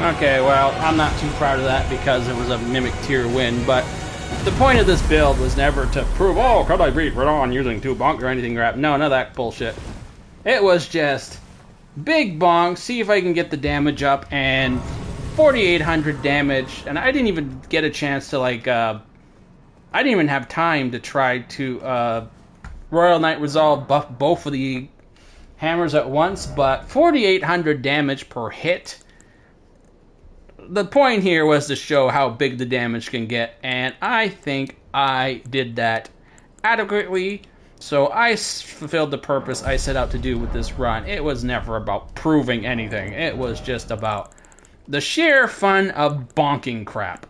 Okay, well, I'm not too proud of that because it was a Mimic Tear win, but the point of this build was never to prove, oh, could I beat Radon using 2 bonk or anything crap. No, none of that bullshit. It was just big bonk, see if I can get the damage up, and 4,800 damage, and I didn't even get a chance to, like, I didn't even have time to try to, Royal Knight Resolve buff both of the hammers at once, but 4,800 damage per hit. The point here was to show how big the damage can get, and I think I did that adequately, so I fulfilled the purpose I set out to do with this run. It was never about proving anything. It was just about the sheer fun of bonking crap.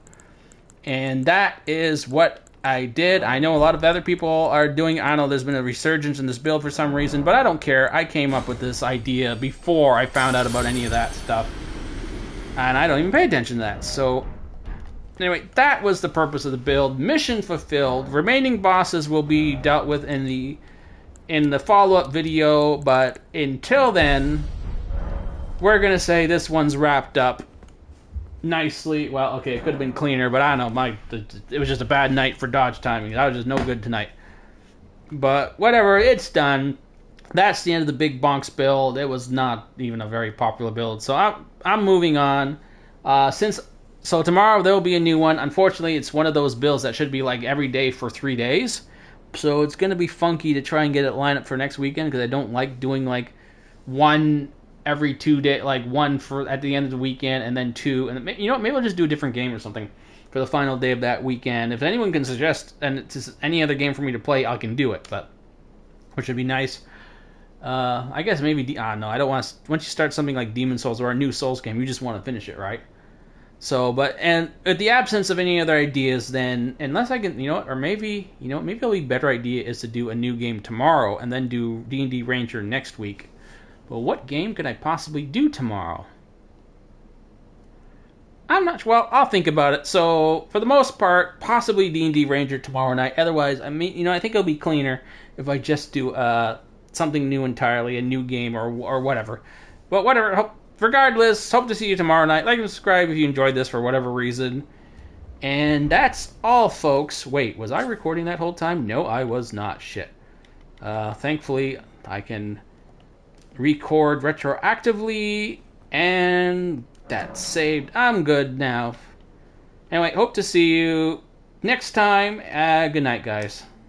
And that is what I did. I know a lot of other people are doing, I don't know, there's been a resurgence in this build for some reason, but I don't care. I came up with this idea before I found out about any of that stuff. And I don't even pay attention to that. So, anyway, that was the purpose of the build. Mission fulfilled. Remaining bosses will be dealt with in the follow-up video. But until then, we're going to say this one's wrapped up nicely. Well, okay, it could have been cleaner, but I don't know. It was just a bad night for dodge timing. I was just no good tonight. But whatever, it's done. That's the end of the big bonks build. It was not even a very popular build. So I'm moving on. So tomorrow there will be a new one. Unfortunately, it's one of those builds that should be like every day for 3 days. So it's going to be funky to try and get it lined up for next weekend because I don't like doing like one every 2 days, like one for at the end of the weekend and then 2. And you know what? Maybe I'll just do a different game or something for the final day of that weekend. If anyone can suggest any other game for me to play, I can do it. But which would be nice. I guess maybe, no, I don't want to, once you start something like Demon Souls or a new Souls game, you just want to finish it, right? So, and with the absence of any other ideas, then, unless I can, or maybe a better idea is to do a new game tomorrow, and then do D&D Ranger next week. Well, what game could I possibly do tomorrow? I'm not sure, well, I'll think about it. So, for the most part, possibly D&D Ranger tomorrow night. Otherwise, I think it'll be cleaner if I just do, something new entirely, a new game or whatever. But whatever, regardless, hope to see you tomorrow night. Like and subscribe if you enjoyed this for whatever reason. And that's all, folks. Wait, was I recording that whole time? No, I was not. Shit. Thankfully, I can record retroactively, and that's saved. I'm good now. Anyway, hope to see you next time. Good night, guys.